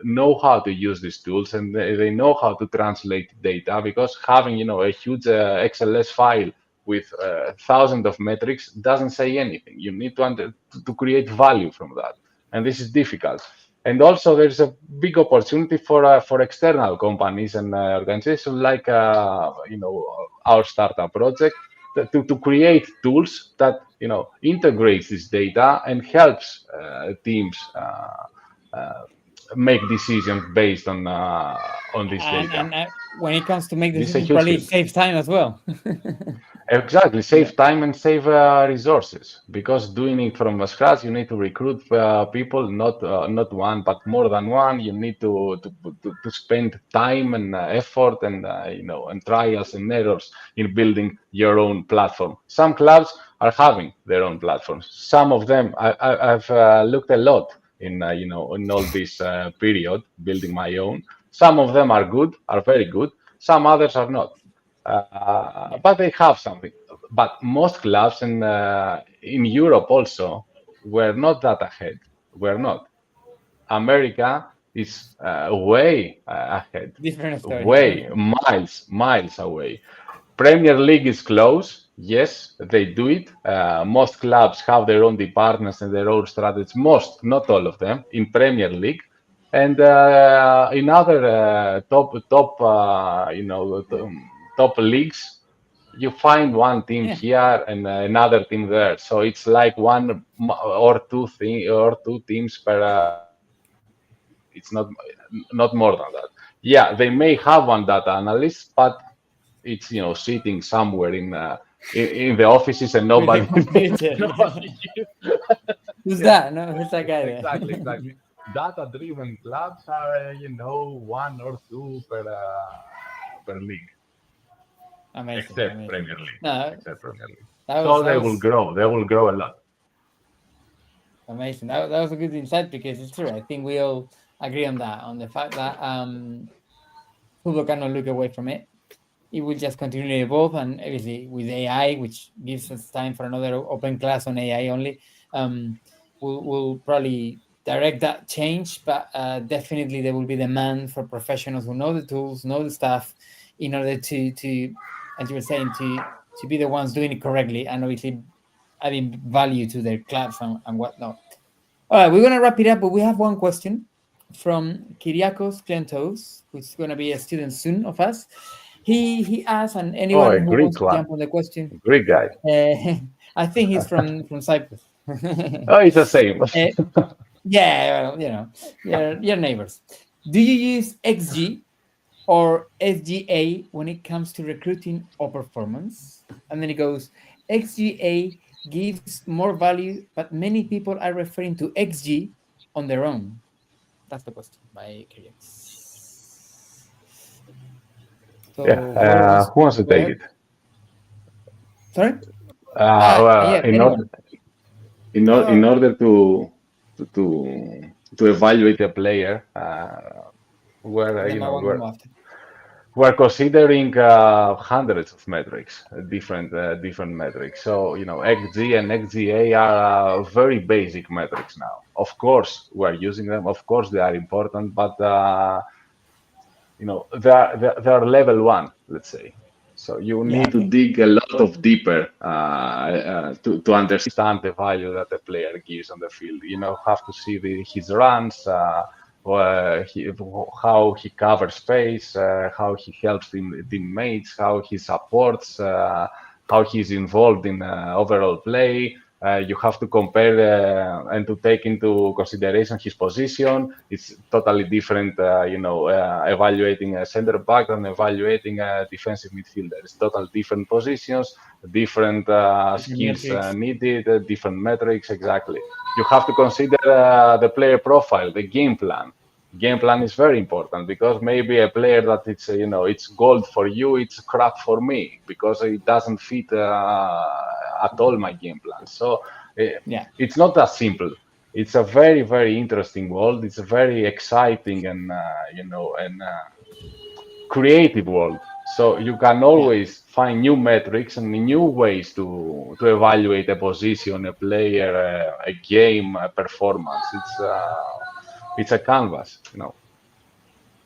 know how to use these tools, and they know how to translate data, because having, a huge XLS file with thousands of metrics doesn't say anything. You need to create value from that, and this is difficult. And also, there's a big opportunity for external companies and organizations like our startup project to create tools that integrates this data and helps teams make decisions based on this data. And when it comes to make This is a decisions, huge probably field. saves time as well. Exactly, save time and save resources, because doing it from scratch, you need to recruit people, not one, but more than one. You need to spend time and effort and and trials and errors in building your own platform. Some clubs are having their own platforms. Some of them I've looked a lot in in all this period building my own. Some of them are good, are very good. Some others are not. But they have something. But most clubs in Europe also were not that ahead. We're not. America is way ahead, Different story. way miles away. Premier League is close. Yes, they do it. Most clubs have their own departments and their own strategies. Most, not all of them, in Premier League. And in other top leagues, you find one team here and another team there. So it's like one or two teams per. It's not more than that. Yeah, they may have one data analyst, but it's sitting somewhere in the offices and nobody. Who's that? No, who's that guy there? Exactly. Data-driven clubs are one or two per league. Amazing. Except Premier League. No, except Premier League. They will grow. They will grow a lot. Amazing. That was a good insight, because it's true. I think we all agree on that, on the fact that football cannot look away from it. It will just continue to evolve, and obviously with AI, which gives us time for another open class on AI only, we'll probably direct that change. But definitely there will be demand for professionals who know the tools, know the stuff, in order to as you were saying, to be the ones doing it correctly, and obviously adding value to their clubs and whatnot. All right, we're gonna wrap it up, but we have one question from 𝗂𝘁𝗵𝗂 𝗃𝐿𝘁, who's going to be a student soon of us. He asked, and anyone a who Greek wants to one. jump on the question, Greek guy. I think he's from Cyprus. Oh, it's the same. Yeah, well, you're neighbors. Do you use 𝗙𝑺 or 𝗓𝑔A when it comes to recruiting or performance? And then he goes, 𝗓𝑔A gives more value, but many people are referring to 𝗓𝑔 on their own. That's the question by Koukias. So Yeah, who wants to take it? Sorry? Well, in order to evaluate a player, we're considering hundreds of metrics, different metrics. So 𝗙𝑔 and 𝗙𝑔A are very basic metrics now. Of course, we're using them. Of course, they are important, but they are level 1, let's say. So you need to dig a lot of deeper to understand the value that the player gives on the field. Have to see his runs, how he covers space, how he helps teammates, how he supports, how he's involved in overall play. You have to compare and to take into consideration his position. It's totally different, evaluating a center back than evaluating a defensive midfielder. It's totally different positions, different skills needed, different metrics. Exactly. You have to consider the player profile, the game plan. Game plan is very important because maybe a player that it's gold for you, it's crap for me because it doesn't fit at all my game plan. So it's not that simple. It's a very, very interesting world. It's a very exciting and creative world. So you can always find new metrics and new ways to evaluate a position, a player, a game, a performance. It's a canvas,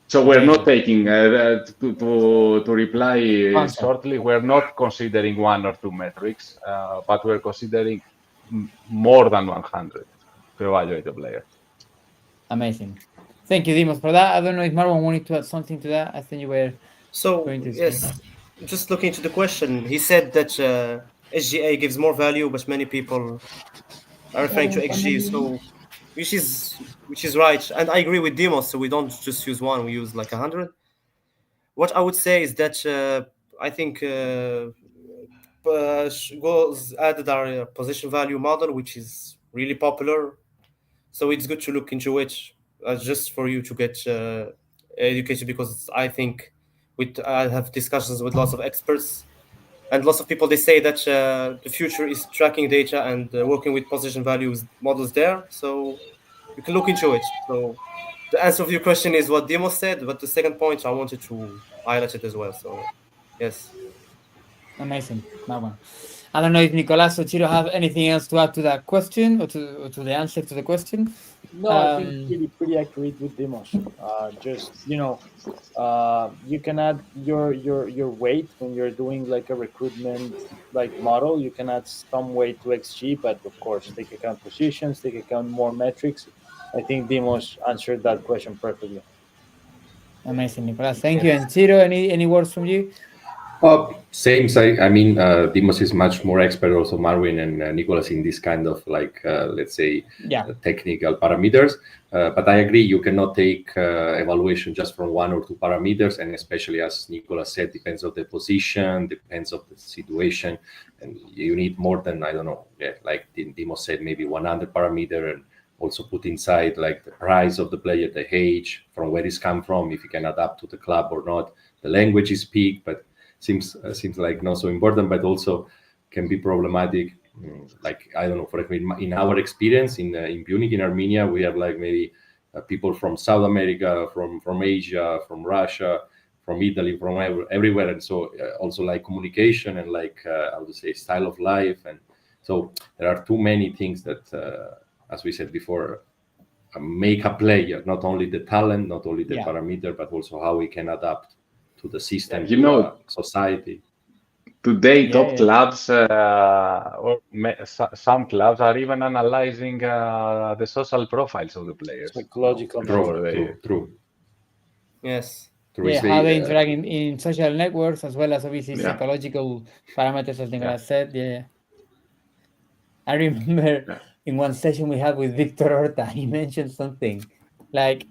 So we're not taking to reply shortly. We're not considering 1 or 2 metrics, but we're considering more than 100 to evaluate a player. Amazing. Thank you, Dimos, for that. I don't know if Marwan wanted to add something to that. I think you were. So yes, just looking into the question, he said that 𝗙𝑔A gives more value, but many people are referring to 𝗙𝑔. So which is right, and I agree with Dimos. So we don't just use 1; we use like 100. What I would say is that I think goals added our position value model, which is really popular. So it's good to look into it just for you to get educated, because I think I have discussions with lots of experts and lots of people. They say that the future is tracking data and working with position values models there. So you can look into it. So the answer to your question is what Dimos said, but the second point I wanted to highlight it as well. So yes. Amazing, Marwan. I don't know if Nicolas or Ciro have anything else to add to that question or to the answer to the question. No, I think pretty accurate with Dimos. Just you can add your weight when you're doing like a recruitment model. You can add some weight to 𝗙𝑔, but of course take account positions, take account more metrics. I think Dimos answered that question perfectly. Amazing, Nicolas. Thank you. And Ciro, any words from you? Same. I mean, Dimos is much more expert, also Marwane and Nicolas, in this kind of let's say, technical parameters. But I agree, you cannot take evaluation just from 1 or 2 parameters, and especially, as Nicolas said, depends on the position, depends on the situation, and you need more than, I don't know, like Dimos said, maybe 100 parameter, and also put inside like the price of the player, the age, from where he's come from, if he can adapt to the club or not, the language he speaks, but seems like not so important, but also can be problematic. Like, I don't know, for example, in our experience in Pyunik, in Armenia, we have like maybe people from South America, from Asia, from Russia, from Italy, from everywhere, and so also like communication and like I would say style of life, and so there are too many things that, as we said before, make a player, not only the talent, not only the parameter, but also how we can adapt to the system, society. Today, Yeah, top yeah. clubs some clubs are even analyzing the social profiles of the players. Psychological Before True. Yes. Yeah, how they interact in social networks, as well as obviously Yeah. psychological parameters, as Nicolas said. Yeah. I remember Yeah. in one session we had with Victor Horta, he mentioned something like,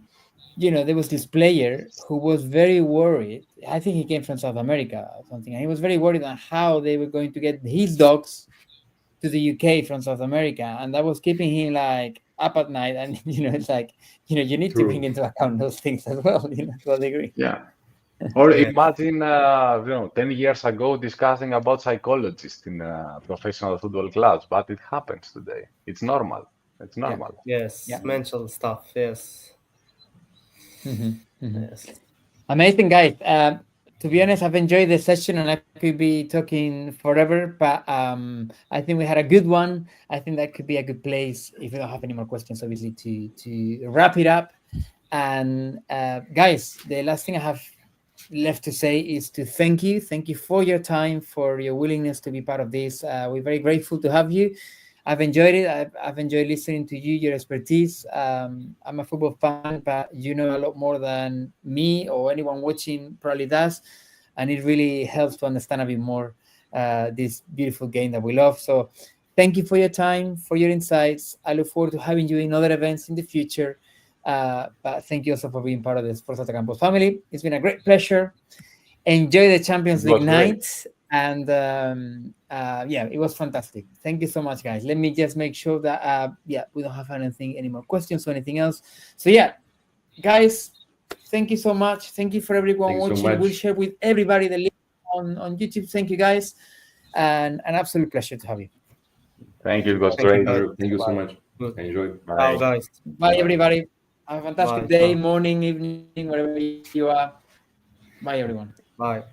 there was this player who was very worried. I think he came from South America or something, and he was very worried on how they were going to get his dogs to the UK from South America, and that was keeping him like up at night. And it's like, you need to bring into account those things as well, to a degree. Yeah. Or imagine, 10 years ago discussing about psychologists in professional football clubs, but it happens today. It's normal. It's normal. Yes. Yeah. Mental stuff. Yes. Yes. Amazing, guys. To be honest, I've enjoyed the session, and I could be talking forever, but I think we had a good one. I think that could be a good place, if you don't have any more questions, obviously, to wrap it up. And guys, the last thing I have left to say is to thank you for your time, for your willingness to be part of this. We're very grateful to have you. I've enjoyed it. I've enjoyed listening to you, your expertise. I'm a football fan, but you know a lot more than me or anyone watching probably does, and it really helps to understand a bit more this beautiful game that we love. So thank you for your time, for your insights. I look forward to having you in other events in the future. But thank you also for being part of the Sports at Campus family. It's been a great pleasure. Enjoy the Champions League night. And it was fantastic. Thank you so much, guys. Let me just make sure that we don't have any more questions or anything else. So guys, thank you so much. Thank you for everyone watching. We'll share with everybody the link on YouTube. Thank you, guys, and an absolute pleasure to have you. Thank you. It was great. Thank you so much. Enjoy. Bye, guys. Bye, everybody. Have a fantastic day, morning, evening, wherever you are. Bye, everyone. Bye.